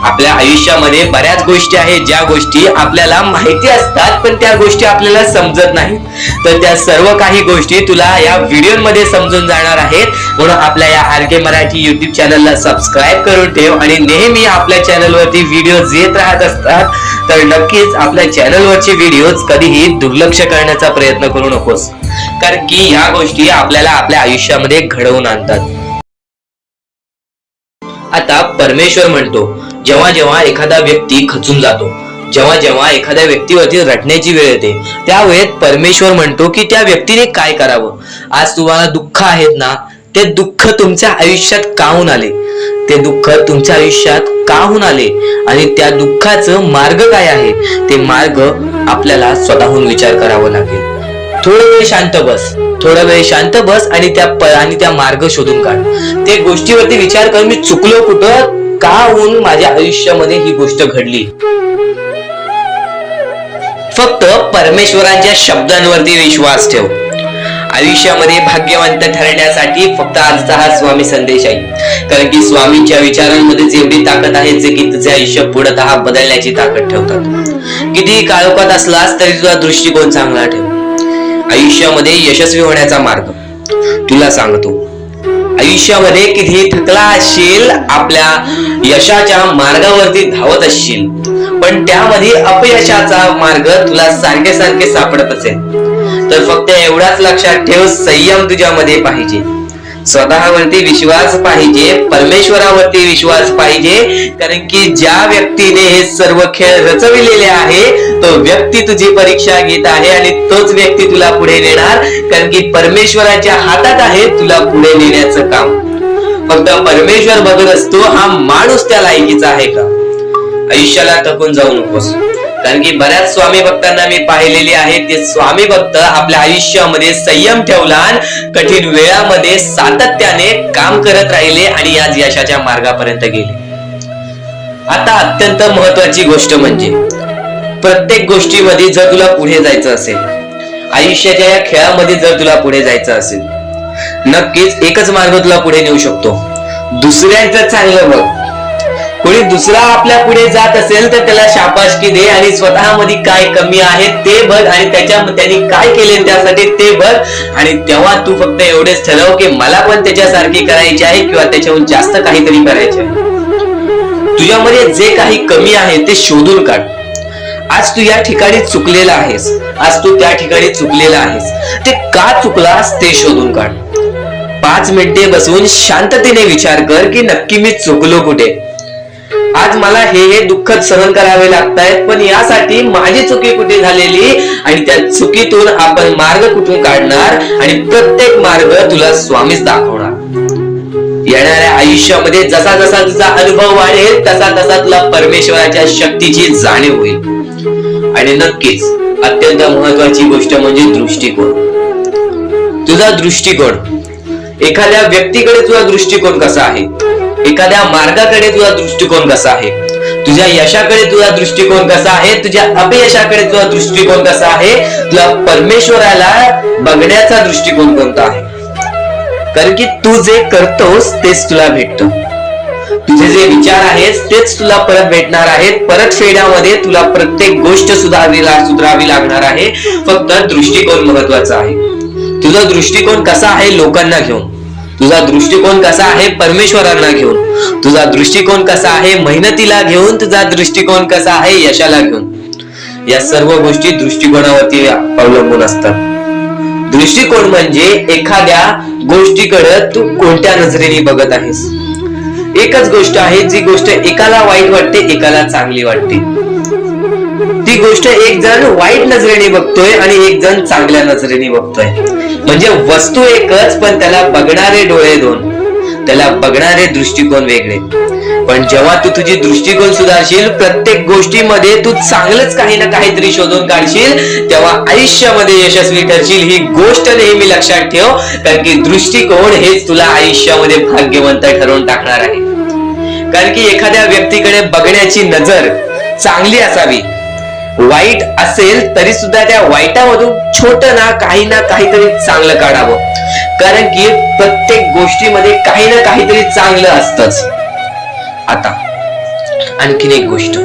आपल्या आयुष्यामध्ये बऱ्याच गोष्टी आहेत ज्या गोष्टी आपल्याला माहिती असतात पण त्या गोष्टी आपल्याला समजत नाहीत. तर त्या सर्व काही गोष्टी तुला या व्हिडिओ मध्ये समजून जाणार आहेत. म्हणून आपल्या या RK मराठी युट्यूब चॅनलला सबस्क्राईब करून ठेव आणि नेहमी आपल्या चॅनलवरती व्हिडिओज येत राहत असतात. तर नक्कीच आपल्या चॅनलवरचे व्हिडिओज कधीही दुर्लक्ष करण्याचा प्रयत्न करू नकोस, कारण की ह्या गोष्टी आपल्याला आपल्या आयुष्यामध्ये घडवून आणतात. आता परमेश्वर म्हणतो, जेव्हा जेव्हा एखादा व्यक्ती खचून जातो, जेव्हा जेव्हा एखाद्या व्यक्तीवरती रटण्याची वेळ येते, त्यावेळेत परमेश्वर म्हणतो की त्या व्यक्तीने काय करावं. आज तुम्हाला दुःख आहेत ना, ते दुःख तुमच्या आयुष्यात काहून आले, ते दुःख तुमच्या आयुष्यात काहून आले आणि त्या दुःखाचं मार्ग काय आहे, ते मार्ग आपल्याला स्वतःहून विचार करावा लागेल. थोडा वेळ शांत बस, थोडा वेळ शांत बस आणि त्या मार्ग शोधून काढ. ते गोष्टीवरती विचार कर, मी चुकलो कुठं, का होऊन माझ्या आयुष्यामध्ये ही गोष्ट घडली. फक्त परमेश्वरांच्या शब्दांवरती विश्वास ठेव. आयुष्यामध्ये भाग्यवंत ठरण्यासाठी फक्त आजचा हा स्वामी संदेश आहे, कारण की स्वामींच्या विचारांमध्ये एवढी ताकद आहे जे की तुझे आयुष्य पूर्णतः बदलण्याची ताकद ठेवतात. किती काळोखात असलास तरी तुझा दृष्टिकोन चांगला ठेव. आयुष्यामध्ये यशस्वी होण्याचा मार्ग तुला सांगतो. आयुष्यामध्ये किती थकला असशील, आपल्या यशाच्या मार्गावरती धावत असशील, पण त्यामध्ये अपयशाचा मार्ग तुला सारखे सारखे सापडत असेल, तर फक्त एवढाच लक्षात ठेव, संयम तुझ्यामध्ये पाहिजे, स्वतःवरती विश्वास पाहिजे, परमेश्वरावरती विश्वास पाहिजे. कारण की ज्या व्यक्तीने हे सर्व खेळ रचविलेले आहे तो व्यक्ती तुझी परीक्षा घेत आहे आणि तोच व्यक्ती तुला पुढे नेणार, कारण की परमेश्वराच्या हातात आहे तुला पुढे नेण्याचं काम. फक्त परमेश्वर बघत असतो हा माणूस त्या लायकीचा आहे का. आयुष्याला थकून जाऊ नकोस, कारण की बऱ्याच स्वामी भक्तांना मी पाहिलेले आहे, ते स्वामी भक्त आपल्या आयुष्यामध्ये संयम ठेवला, कठीण वेळामध्ये सातत्याने काम करत राहिले आणि आज यशाच्या मार्गापर्यंत गेले. आता अत्यंत महत्वाची गोष्ट म्हणजे प्रत्येक गोष्टीमध्ये जर तुला पुढे जायचं असेल, आयुष्याच्या या खेळामध्ये जर तुला पुढे जायचं असेल, नक्कीच एकच मार्ग तुला पुढे नेऊ शकतो. दुसऱ्यांचं चांगलं बघ. कोणी दुसरा आपल्या पुढे जात असेल तर त्याला शाबासकी दे आणि स्वतःमध्ये काय कमी आहे ते बघ आणि त्यांनी काय केले त्यासाठी ते बघ, आणि तेव्हा तू फक्त एवढेच ठरव की मला पण त्याच्यासारखी करायची आहे किंवा त्याच्याहून जास्त काहीतरी करायचे आहे. तुझ्यामध्ये जे काही कमी आहे ते शोधून काढ. आज तू या ठिकाणी चुकलेला आहेस, आज तू त्या ठिकाणी चुकलेला आहेस, ते का चुकलास ते शोधून काढ. 5 मिनिटे बसून शांततेने विचार कर की नक्की मी चुकलो कुठे. आज मला हे दुःख सहन करावे लागतायत, पण यासाठी माझी चुकी कुठे झालेली आणि त्या चुकीतून आपण मार्ग कुठून काढणार आणि प्रत्येक मार्ग तुला स्वामीच दाखवणार. येणाऱ्या आयुष्यामध्ये जसा जसा तुझा अनुभव वाढेल तसा तसा तुला परमेश्वराच्या शक्तीची जाणीव होईल. आणि नक्कीच अत्यंत महत्वाची गोष्ट म्हणजे दृष्टिकोन. तुझा दृष्टिकोन, एखाद्या व्यक्तीकडे तुझा दृष्टिकोन कसा आहे, एखाद्या मार्गाकडे तुझा दृष्टिकोन कसा आहे, तुझ्या यशाकडे तुझा दृष्टिकोन कसा आहे, तुझ्या अपयशाकडे तुझा दृष्टिकोन कसा आहे, तुला परमेश्वराला बघण्याचा दृष्टिकोन कोणता आहे. कारण की तू जे करतोस तेच तुला भेटतं. तुझे जे विचार आहेत तेच तुला परत भेटणार आहेत. परत फेड्यामध्ये तुला प्रत्येक गोष्ट सुधारावी लागणार आहे. फक्त दृष्टिकोन महत्वाचा आहे. तुझा दृष्टिकोन कसा आहे लोकांना घेऊन, तुझा दृष्टिकोन कसा आहे परमेश्वरांना घेऊन, तुझा दृष्टिकोन कसा आहे मेहनतीला घेऊन, तुझा दृष्टिकोन कसा आहे यशाला घेऊन. या सर्व गोष्टी दृष्टिकोनावरती अवलंबून असतात. दृष्टिकोन म्हणजे एखाद्या गोष्टीकडे तू कोणत्या नजरेने बघत आहेस. एकच गोष्ट आहे जी गोष्ट एकाला वाईट वाटते एकाला चांगली वाटते. ती गोष्ट एक जण वाईट नजरेने बघतोय आणि एक जण चांगल्या नजरेने बघतोय. म्हणजे वस्तू एकच पण त्याला बघणारे डोळे दोन, त्याला बघणारे दृष्टिकोन वेगळे. पण जेव्हा तू तुझी दृष्टिकोन सुधारशील, प्रत्येक गोष्टीमध्ये तू चांगलंच काही ना काहीतरी शोधून काढशील, तेव्हा आयुष्यामध्ये यशस्वी ठरशील. ही गोष्ट नेहमी लक्षात ठेव, कारण की दृष्टिकोन हेच तुला आयुष्यामध्ये भाग्यवंत ठरवून टाकणार आहे. कारण की एखाद्या व्यक्तीकडे बघण्याची नजर चांगली असावी. वाईट असेल तरी सुद्धा त्या वाईटामधून छोट ना काहीतरी चांगलं काढावं. कारण की प्रत्येक गोष्टीमध्ये काही ना काहीतरी चांगलं असतंच. आता आणखीन एक गोष्ट,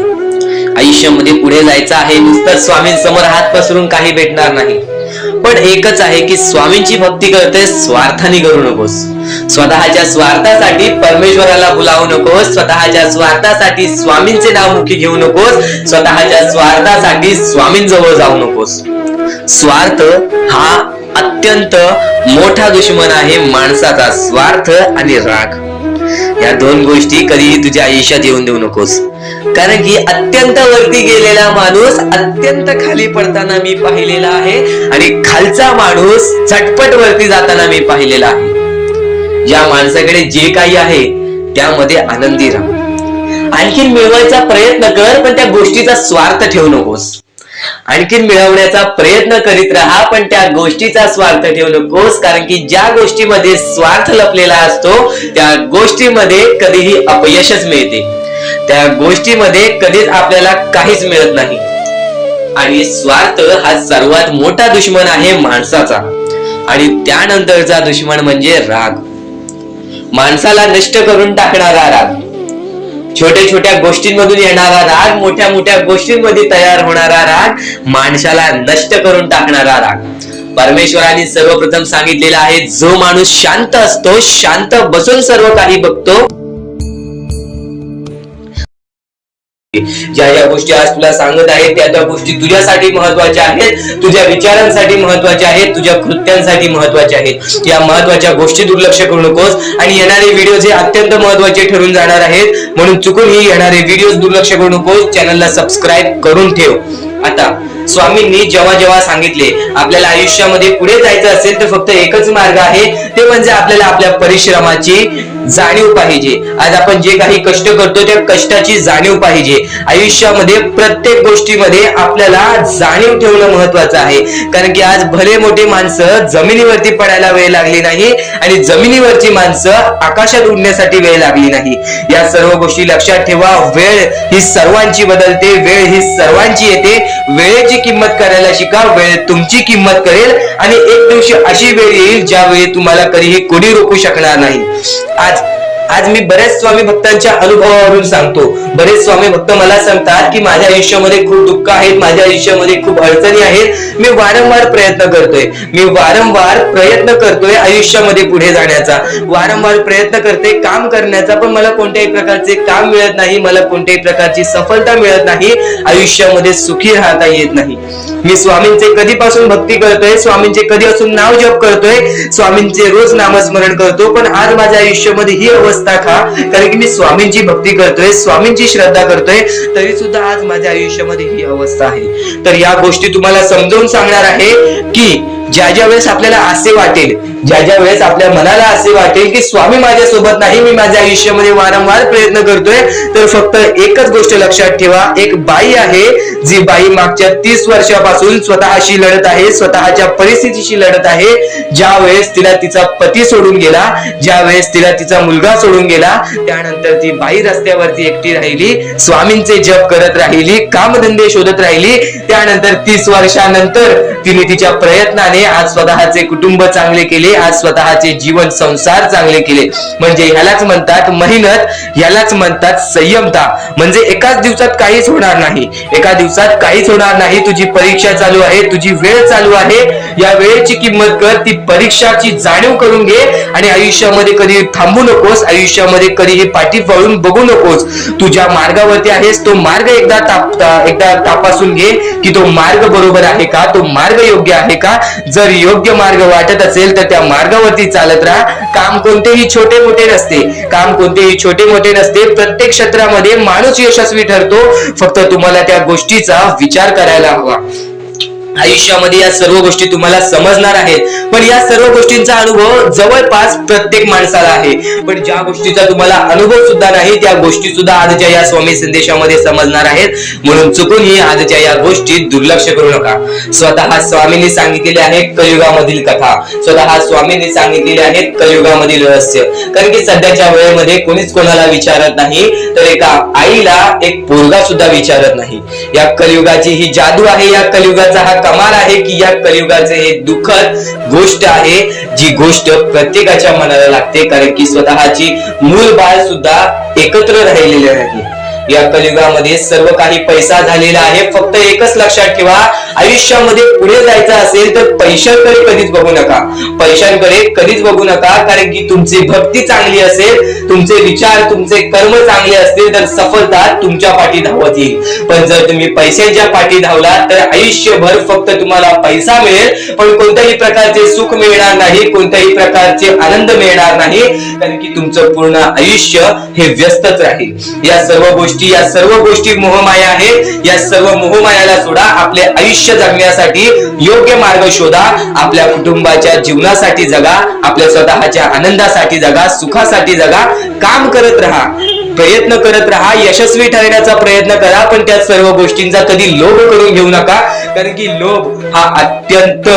आयुष्यामध्ये पुढे जायचं आहे, नुसतं स्वामींसमोर हात पसरून काही भेटणार नाही. पण एकच आहे की स्वामींची भक्ती करते, स्वार्थाने करू नकोस. स्वतःच्या स्वार्थासाठी परमेश्वराला भुलावू नकोस, स्वतःच्या स्वार्थासाठी स्वामींचे नाव मुखी घेऊ नकोस, स्वतःच्या स्वार्थासाठी स्वामींजवळ जाऊ नकोस. स्वार्थ हा अत्यंत मोठा दुश्मन आहे माणसाचा. स्वार्थ आणि राग या दोन गोष्टी कधीही तुझ्या आयुष्यात येऊन देऊ नकोस. कारण की अत्यंत वरती गेलेला माणूस अत्यंत खाली पडताना मी पाहिलेला आहे, आणि खालचा माणूस झटपट वरती जाताना मी पाहिलेला आहे. ज्या माणसाकडे जे काही आहे त्यामध्ये आनंदी राहा. आणखीन मिळवायचा प्रयत्न कर, पण त्या गोष्टीचा स्वार्थ ठेवू नकोस. आणखीन मिळवण्याचा प्रयत्न करीत राहा, पण त्या गोष्टीचा स्वार्थ ठेवू नकोस. कारण की ज्या गोष्टीमध्ये स्वार्थ लपलेला असतो त्या गोष्टीमध्ये कधीही अपयशच मिळते, त्या गोष्टीमध्ये कधीच आपल्याला काहीच मिळत नाही. आणि स्वार्थ हा सर्वात मोठा दुश्मन आहे माणसाचा. आणि त्यानंतरचा दुश्मन म्हणजे राग, माणसाला नष्ट करून टाकणारा राग. छोट्या छोट्या गोष्टींमधून येणारा राग, मोठ्या मोठ्या गोष्टींमध्ये तयार होणारा राग, माणसाला नष्ट करून टाकणारा राग. परमेश्वराने सर्वप्रथम सांगितलेलं आहे, जो माणूस शांत असतो, शांत बसून सर्व काही बघतो, ज्या गोष्टी आज तुला सांगत आहेत त्या गोष्टी तुझ्यासाठी महत्वाच्या आहेत, तुझ्या विचारांसाठी महत्वाच्या आहेत, तुझ्या कृत्यांसाठी महत्वाच्या आहेत. या महत्वाच्या गोष्टी दुर्लक्ष करू नकोस. आणि येणारे व्हिडिओ हे अत्यंत महत्वाचे ठरून जाणार आहेत, म्हणून चुकूनही येणारे व्हिडिओ दुर्लक्ष करू नकोस. चॅनलला सबस्क्राईब करून ठेव. आता स्वामींनी जेव्हा जेव्हा सांगितले आपल्याला आयुष्यामध्ये पुढे जायचं असेल तर फक्त एकच मार्ग आहे, ते म्हणजे आपल्याला आपल्या परिश्रमाची जाणीव पाहिजे. आज आपण जे काही कष्ट करतो त्या कष्टाची जाणीव पाहिजे. आयुष्यामध्ये प्रत्येक गोष्टीमध्ये आपल्याला जाणीव ठेवणं महत्वाचं आहे. कारण की आज भले मोठे माणसं जमिनीवरती पडायला वेळ लागली नाही, आणि जमिनीवरची माणसं आकाशात उडण्यासाठी वेळ लागली नाही. या सर्व गोष्टी लक्षात ठेवा. वेळ ही सर्वांची बदलते, वेळ ही सर्वांची येते. वेळेची किंमत करायला शिका, वेळ तुमची किंमत करेल. आणि एक दिवशी अशी वेळ येईल ज्यावेळी तुम्हाला कधीही कोणी रोखू शकणार नाही. आज मी बऱ्याच स्वामी भक्तांच्या अनुभवावरून सांगतो. बरेच स्वामी भक्त मला सांगतात की माझ्या आयुष्यामध्ये खूप दुःख आहेत, माझ्या आयुष्यामध्ये खूप अडचणी आहेत, मी वारंवार प्रयत्न करतोय आयुष्यामध्ये पुढे जाण्याचा, वारंवार प्रयत्न करते काम करण्याचा, पण मला कोणत्याही प्रकारचे काम मिळत नाही, मला कोणत्याही प्रकारची सफलता मिळत नाही, आयुष्यामध्ये सुखी राहता येत नाही. मी स्वामींचे कधीपासून भक्ती करतोय, स्वामींचे कधीपासून नाव जप करतोय, स्वामींचे रोज नामस्मरण करतो, पण आज माझ्या आयुष्यामध्ये ही अवस्था का? कारण की मी स्वामींची भक्ती करतोय, स्वामींची श्रद्धा करतोय, तरी सुद्धा आज माझ्या आयुष्यामध्ये ही अवस्था आहे. तर या गोष्टी तुम्हाला समजावून सांगणार आहे की ज्या वेळेस आपल्याला असे वाटेल, ज्या वेळेस आपल्या मनाला असे वाटेल की स्वामी माझ्या सोबत नाही, मी माझ्या आयुष्यामध्ये वारंवार प्रयत्न करतोय, तर फक्त एकच गोष्ट लक्षात ठेवा. एक बाई आहे, जी बाई मागच्या 30 वर्षापासून स्वतःशी लढत आहे, स्वतःच्या परिस्थितीशी लढत आहे. ज्या वेळेस तिला तिचा पती सोडून गेला, ज्या वेळेस तिला तिचा मुलगा सोडून गेला, त्यानंतर ती बाई रस्त्यावरती एकटी राहिली, स्वामींचे जप करत राहिली, कामधंदे शोधत राहिली. त्यानंतर 30 वर्षानंतर तिने तिच्या प्रयत्नाने आज स्वतःचे कुटुंब चांगले केले, आज स्वतःचे जीवन संसार चांगले केले. म्हणजे ह्यालाच म्हणतात मेहनत, ह्यालाच म्हणतात संयमता. म्हणजे एकाच दिवसात काहीच होणार नाही, एका दिवसात काहीच होणार नाही. तुझी परीक्षा चालू आहे, तुझी वेळ चालू आहे, या वेळेची किंमत कर, ती परीक्षाची जाणीव करून घे. आणि आयुष्यामध्ये कधी थांबू नकोस, आयुष्यामध्ये कधीही पाठी वळून बघू नकोस. तू ज्या मार्गावरती आहेस तो मार्ग एकदा तपासून घे की तो मार्ग बरोबर आहे का, तो मार्ग योग्य आहे का. जर योग्य मार्ग वाटत असेल तर त्या मार्गावरती चालत राहा. काम कोणतेही छोटे मोठे नसते, काम कोणतेही छोटे मोठे नसते. प्रत्येक क्षेत्रामध्ये माणूस यशस्वी ठरतो, फक्त तुम्हाला त्या गोष्टीचा विचार करायला हवा. आयुष्यामध्ये या सर्व गोष्टी तुम्हाला समजणार आहेत, पण या सर्व गोष्टींचा अनुभव जवळपास प्रत्येक माणसाला आहे. पण ज्या गोष्टीचा तुम्हाला अनुभव सुद्धा नाही त्या गोष्टी सुद्धा आजच्या या स्वामी संदेशामध्ये समजणार आहेत. म्हणून चुकूनही आजच्या या गोष्टी दुर्लक्ष करू नका. स्वतः स्वामींनी सांगितलेले आहे कलियुगामधील कथा, स्वतः स्वामींनी सांगितलेले आहेत कलियुगामधील रहस्य. कारण की सध्याच्या वेळेमध्ये कोणीच कोणाला विचारत नाही, तर एका आईला एक पोरगा सुद्धा विचारत नाही. या कलियुगाची ही जादू आहे, या कलियुगाचा हा कमाल आहे की या कलियुगाचे हे दुःखद गोष्ट आहे, जी गोष्ट प्रत्येकाच्या मनाला लागते. कारण की स्वतःची मूल बाळ सुद्धा एकत्र राहिलेले नाही. या कलियुगामध्ये सर्व काही पैसा झालेला आहे. फक्त एकच लक्षात ठेवा, आयुष्यामध्ये पुढे जायचं असेल तर पैशांकडे कधीच बघू नका. पैशांकडे कधीच बघू नका, कारण की तुमची भक्ती चांगली असेल, तुमचे विचार, तुमचे कर्म चांगले असतील तर सफलता तुमच्या पाठी धावत येईल. पण जर तुम्ही पैशांच्या पाठी धावलात तर आयुष्यभर फक्त तुम्हाला पैसा मिळेल, पण कोणत्याही प्रकारचे सुख मिळणार नाही, कोणत्याही प्रकारचे आनंद मिळणार नाही, कारण की तुमचं पूर्ण आयुष्य हे व्यस्तच राहील. या सर्व गोष्टी मोहमाया आहेत. या सर्व मोहमायाला सोडा. आपले आयुष्य जगण्यासाठी योग्य मार्ग शोधा. आपल्या कुटुंबाच्या जीवनासाठी जगा, आपल्या स्वतःच्या आनंदासाठी जगा, सुखासाठी जगा. काम करत राहा, प्रयत्न करत राहा, यशस्वी ठरण्याचा प्रयत्न करा, पण त्या सर्व गोष्टींचा कधी लोभ करून घेऊ नका, कारण की लोभ हा अत्यंत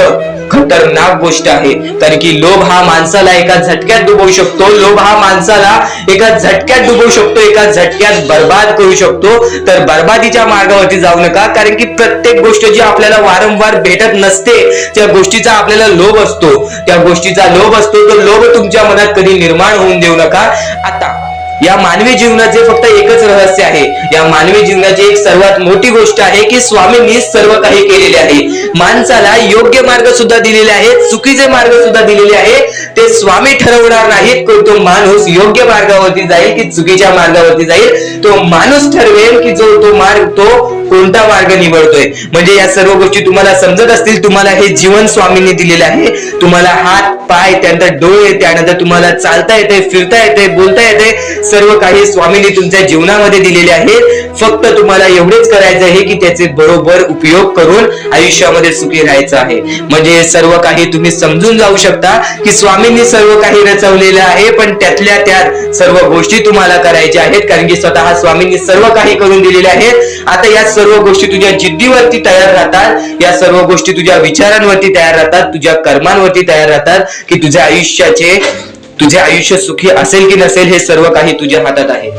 खतरनाक गोष्ट आहे. कारण की लोभ हा माणसाला एका झटक्यात डुबवू शकतो. लोभ हा माणसाला एका झटक्यात डुबवू शकतो, एका झटक्यात बर्बाद करू शकतो. तर बर्बादीच्या मार्गावरती जाऊ नका, कारण की प्रत्येक गोष्ट जी आपल्याला वारंवार भेटत नसते, त्या गोष्टीचा आपल्याला लोभ असतो, त्या गोष्टीचा लोभ असतो. तो लोभ तुमच्या मनात कधी निर्माण होऊन देऊ नका. आता या मानवी जीवनाचे फक्त एकच रहस्य आहे. या मानवी जीवनाची एक सर्वात मोठी गोष्ट आहे की स्वामींनी सर्व काही केलेले आहे. माणसाला योग्य मार्ग सुद्धा दिलेले आहेत, चुकीचे मार्ग सुद्धा दिलेले आहेत. ते स्वामी ठरवणार नाहीत की तो माणूस योग्य मार्गावरती जाईल की चुकीच्या मार्गावरती जाईल. तो माणूस ठरवेल की तो मार्ग तो कोणता मार्ग निवडतोय. म्हणजे या सर्व गोष्टी तुम्हाला समजत असतील. तुम्हाला हे जीवन स्वामींनी दिलेले आहे. तुम्हाला हात, पाय, त्यानंतर डोळे, त्यानंतर तुम्हाला चालता येते, फिरता येते, बोलता येते. सर्व काही स्वामींनी तुमच्या जीवनामध्ये दिलेले आहे. फक्त तुम्हाला एवढेच करायचं आहे की त्याचे बरोबर उपयोग करून आयुष्यामध्ये सुखी राहायचं आहे. म्हणजे सर्व काही तुम्ही समजून जाऊ शकता की स्वामींनी सर्व काही रचवलेलं आहे, पण त्यातल्या त्यात सर्व गोष्टी तुम्हाला करायच्या आहेत, कारण की स्वतः स्वामींनी सर्व काही करून दिलेले आहेत. आता या सर्व गोष्टी तुझ्या जिद्दीवरती तयार राहतात, या सर्व गोष्टी तुझ्या विचारांवरती तयार राहतात, तुझ्या कर्मांवरती तयार राहतात की तुझे आयुष्य सुखी असेल की नसेल हे सर्व काही तुझ्या हातात आहे.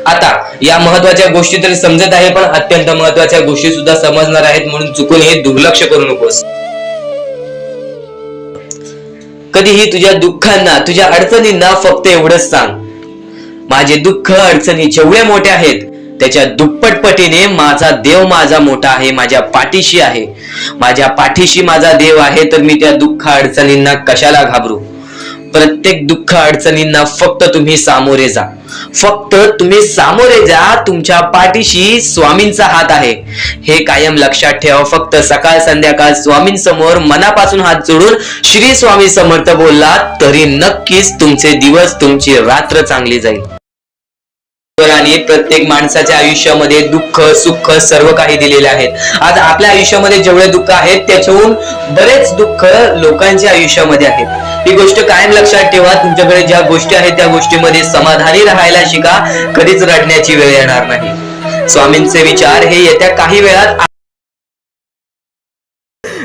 आता या महत्वाच्या गोष्टी तरी समजत आहे, पण अत्यंत महत्वाच्या गोष्टी सुद्धा समजणार आहेत, म्हणून चुकून हे दुर्लक्ष करू नकोस. कधीही तुझ्या दुःखांना, तुझ्या अडचणींना फक्त एवढंच सांग, माझे दुःख अडचणी जेवढे मोठे आहेत त्याच्या दुप्पटपटीने माझा देव माझा मोठा आहे, माझ्या पाठीशी आहे. माझ्या पाठीशी माझा देव आहे, तर मी त्या दुःख अडचणींना कशाला घाबरू. प्रत्येक दुःख अडचणींना फक्त तुम्ही सामोरे जा, फक्त तुम्ही सामोरे जा. तुमच्या पाठीशी स्वामींचा हात आहे, हे कायम लक्षात ठेवा. फक्त सकाळ संध्याकाळ स्वामींसमोर मनापासून हात जोडून श्री स्वामी समर्थ बोलला तरी नक्कीच तुमचे दिवस, तुमची रात्र चांगली जाईल. आणि प्रत्येक माणसाच्या आयुष्यामध्ये दुःख, सुख सर्व काही दिलेले आहेत. आज आपल्या आयुष्यामध्ये जेवढे दुःख आहेत त्याच्याहून बरेच दुःख लोकांच्या आयुष्यामध्ये आहेत. ही गोष्ट कायम लक्षात ठेवा. तुमच्याकडे ज्या गोष्टी आहेत त्या गोष्टीमध्ये समाधानी राहायला शिका. कधीच रडण्याची वेळ येणार नाही. स्वामींचे विचार हे येत्या काही वेळात,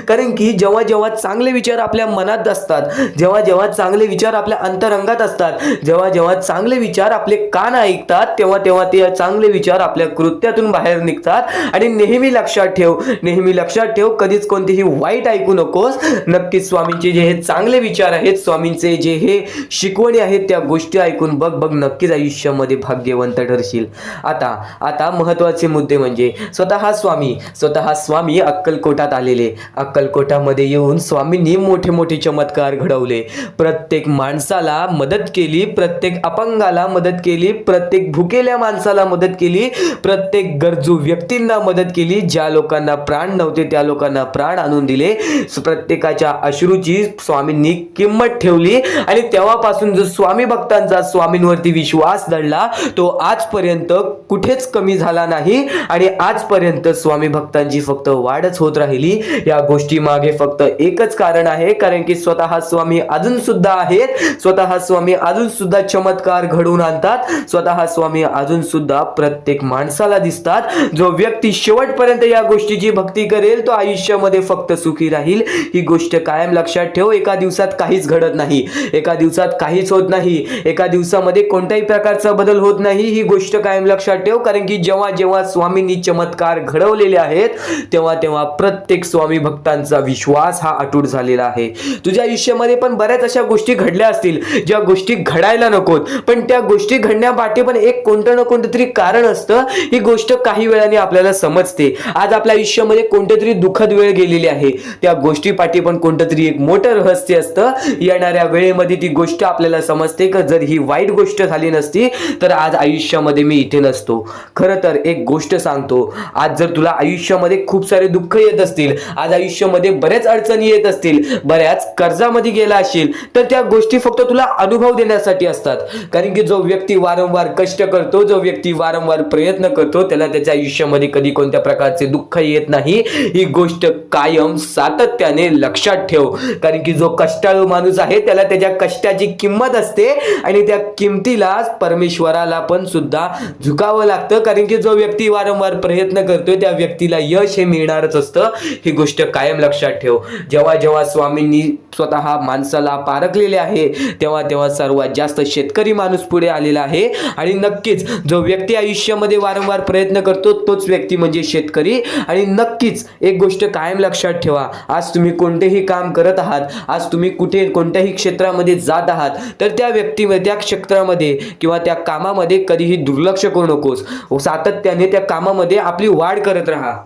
कारण की जेव्हा जेव्हा चांगले विचार आपल्या मनात असतात, जेव्हा जेव्हा चांगले विचार आपल्या अंतरंगात असतात, जेव्हा जेव्हा चांगले विचार आपले कान ऐकतात, तेव्हा तेव्हा ते चांगले विचार आपल्या कृत्यातून बाहेर निघतात. आणि नेहमी लक्षात ठेव, कधीच कोणतेही वाईट ऐकू नकोस. नक्कीच स्वामींचे जे हे चांगले विचार आहेत, स्वामींचे जे हे शिकवणी आहेत, त्या गोष्टी ऐकून बघ, नक्कीच आयुष्यामध्ये भाग्यवंत ठरशील. आता महत्वाचे मुद्दे म्हणजे स्वतः स्वामी अक्कलकोटात आलेले. अक्कलकोटामध्ये येऊन स्वामींनी मोठे मोठे चमत्कार घडवले. प्रत्येक माणसाला मदत केली, प्रत्येक अपंगाला मदत केली, प्रत्येक भुकेल्या माणसाला मदत केली, प्रत्येक गरजू व्यक्तींना मदत केली. ज्या लोकांना प्राण नव्हते त्या लोकांना प्राण आणून दिले. प्रत्येकाच्या अश्रूची स्वामींनी किंमत ठेवली. आणि तेव्हापासून जो स्वामी भक्तांचा स्वामींवरती विश्वास दडला तो आजपर्यंत कुठेच कमी झाला नाही. आणि आजपर्यंत स्वामी भक्तांची फक्त वाढच होत राहिली. या गोष्टी मागे फक्त एकच कारण आहे, कारण की स्वतः स्वामी अजून सुद्धा आहेत. स्वतः स्वामी अजून सुद्धा चमत्कार घडवून आणतात. स्वतः स्वामी अजून सुद्धा प्रत्येक माणसाला दिसतात. जो व्यक्ती शेवटपर्यंत या गोष्टीची भक्ती करेल तो आयुष्यामध्ये फक्त सुखी राहील. ही गोष्ट कायम लक्षात ठेव. एका दिवसात काहीच घडत नाही, एका दिवसात काहीच होत नाही, एका दिवसामध्ये कोणत्याही प्रकारचा बदल होत नाही. ही गोष्ट कायम लक्षात ठेव, कारण की जेव्हा जेव्हा स्वामींनी चमत्कार घडवलेले आहेत तेव्हा तेव्हा प्रत्येक स्वामी भक्तांना लोकांचा विश्वास हा अटूट झालेला आहे. तुझ्या आयुष्यामध्ये पण बऱ्याच अशा गोष्टी घडल्या असतील ज्या गोष्टी घडायला नकोत, पण त्या गोष्टी घडण्यापाठी पण एक कोणतं ना कोणतं तरी कारण असतं. ही गोष्ट काही वेळाने आपल्याला समजते. आज आपल्या आयुष्यामध्ये कोणतं तरी दुःखद वेळ गेलेली आहे, त्या गोष्टीपाठी पण कोणतं तरी एक मोठं रहस्य असतं. येणाऱ्या वेळेमध्ये ती गोष्ट आपल्याला समजते की जर ही वाईट गोष्ट झाली नसती तर आज आयुष्यामध्ये मी इथे नसतो. खरं तर एक गोष्ट सांगतो, आज जर तुला आयुष्यामध्ये खूप सारे दुःख येत असतील, आज आयुष्यामध्ये बऱ्याच अडचणी येत असतील, बऱ्याच कर्जामध्ये गेला असेल, तर त्या गोष्टी फक्त तुला अनुभव देण्यासाठी असतात. कारण की जो व्यक्ती वारंवार कष्ट करतो, जो व्यक्ती वारंवार प्रयत्न करतो, त्याला त्याच्या आयुष्यामध्ये कधी कोणत्या प्रकारचे दुःख येत नाही. ही गोष्ट कायम सातत्याने लक्षात ठेव. कारण की जो कष्टाळू माणूस आहे त्याला त्याच्या कष्टाची किंमत असते आणि त्या किमतीला परमेश्वराला पण सुद्धा झुकावं लागतं. कारण की जो व्यक्ती वारंवार प्रयत्न करतोय त्या व्यक्तीला यश हे मिळणारच असतं. ही गोष्ट कायम लक्षात ठेव. जेव्हा जेव्हा स्वामींनी स्वतः माणसाला पारखलेले आहे तेव्हा तेव्हा सर्वात जास्त शेतकरी माणूस पुढे आलेला आहे. आणि नक्कीच जो व्यक्ती आयुष्यामध्ये वारंवार प्रयत्न करतो तोच व्यक्ती म्हणजे शेतकरी. आणि नक्कीच एक गोष्ट कायम लक्षात ठेवा, आज तुम्ही कोणतेही काम करत आहात, आज तुम्ही कुठे कोणत्याही क्षेत्रामध्ये जात आहात, तर त्या व्यक्तीमध्ये त्या क्षेत्रामध्ये किंवा त्या कामामध्ये कधीही दुर्लक्ष करू नकोस. सातत्याने त्या कामामध्ये आपली वाढ करत राहा.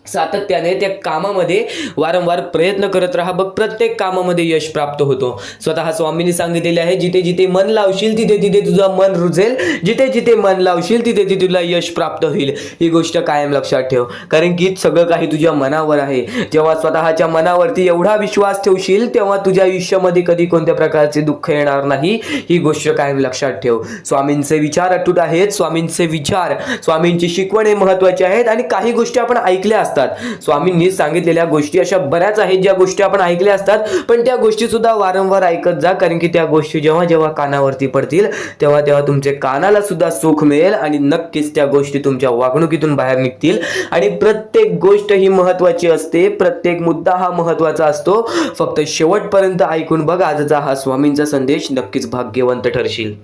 सातत्याने त्या कामामध्ये वारंवार प्रयत्न करत राहा. बघ, प्रत्येक कामामध्ये यश प्राप्त होतो. स्वतः स्वामींनी सांगितलेले आहे, जिथे जिथे मन लावशील तिथे तिथे तुझं मन रुजेल, जिथे जिथे मन लावशील तिथे तिथे तुला यश प्राप्त होईल. ही गोष्ट कायम लक्षात ठेव. कारण की सगळं काही तुझ्या मनावर आहे. जेव्हा स्वतःच्या मनावरती एवढा विश्वास ठेवशील तेव्हा तुझ्या आयुष्यामध्ये कधी कोणत्या प्रकारचे दुःख येणार नाही. ही गोष्ट कायम लक्षात ठेव. स्वामींचे विचार अटूट आहेत. स्वामींचे विचार, स्वामींची शिकवणे महत्त्वाची आहेत. आणि काही गोष्टी आपण ऐकल्या असतात. स्वामींनी सांगितलेल्या गोष्टी अशा बऱ्याच आहेत ज्या गोष्टी आपण ऐकल्या असतात, पण त्या गोष्टी सुद्धा वारंवार ऐकत जा. कारण की त्या गोष्टी जेव्हा जेव्हा कानावरती पडतील तेव्हा तेव्हा तुमच्या कानाला सुद्धा सुख मिळेल आणि नक्कीच त्या गोष्टी तुमच्या वागणुकीतून बाहेर निघतील. आणि प्रत्येक गोष्ट ही महत्त्वाची असते, प्रत्येक मुद्दा हा महत्त्वाचा असतो. फक्त शेवटपर्यंत ऐकून बघ आजचा हा स्वामींचा संदेश. नक्कीच भाग्यवंत ठरशील.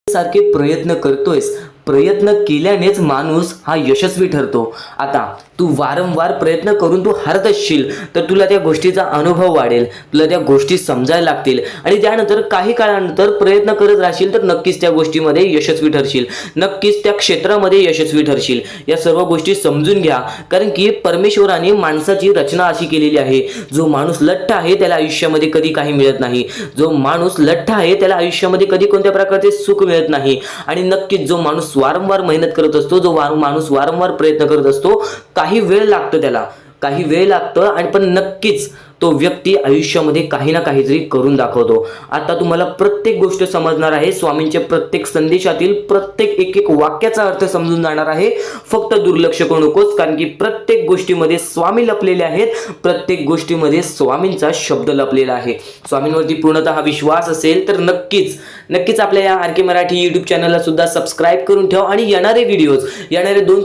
सारखे प्रयत्न करतोयस, प्रयत्न केल्यानेच माणूस हा यशस्वी ठरतो. आता तू वारंवार प्रयत्न करून तू हरत असशील तर तुला त्या गोष्टीचा अनुभव वाढेल, तुला त्या गोष्टी समजायला लागतील आणि त्यानंतर काही काळानंतर प्रयत्न करत राहशील तर नक्कीच त्या गोष्टीमध्ये यशस्वी ठरशील, नक्कीच त्या क्षेत्रामध्ये यशस्वी ठरशील. या सर्व गोष्टी समजून घ्या. कारण की परमेश्वराने माणसाची रचना अशी केलेली आहे, जो माणूस लठ्ठ आहे त्याला आयुष्यामध्ये कधी काही मिळत नाही. जो माणूस लठ्ठ आहे त्याला आयुष्यामध्ये कधी कोणत्या प्रकारचे सुख मिळत नाही. आणि नक्कीच जो माणूस वारंवार मेहनत करत असतो, जो माणूस वारंवार प्रयत्न करत असतो, काही वेळ लागतो, त्याला काही वेळ लागतं आणि पण नक्कीच तो व्यक्ती आयुष्यामध्ये काही ना काहीतरी करून दाखवतो. आता तुम्हाला प्रत्येक गोष्ट समजणार आहे. स्वामींच्या प्रत्येक संदेशातील प्रत्येक एक एक वाक्याचा अर्थ समजून जाणार आहे. फक्त दुर्लक्ष करू नकोस, कारण की प्रत्येक गोष्टीमध्ये स्वामी लपलेले आहेत, प्रत्येक गोष्टीमध्ये स्वामींचा शब्द लपलेला आहे. स्वामींवरती पूर्णतः विश्वास असेल तर नक्कीच आपल्या या आर के मराठी यूट्यूब चॅनलला सुद्धा सबस्क्राईब करून ठेव. आणि येणारे व्हिडिओज, येणारे 2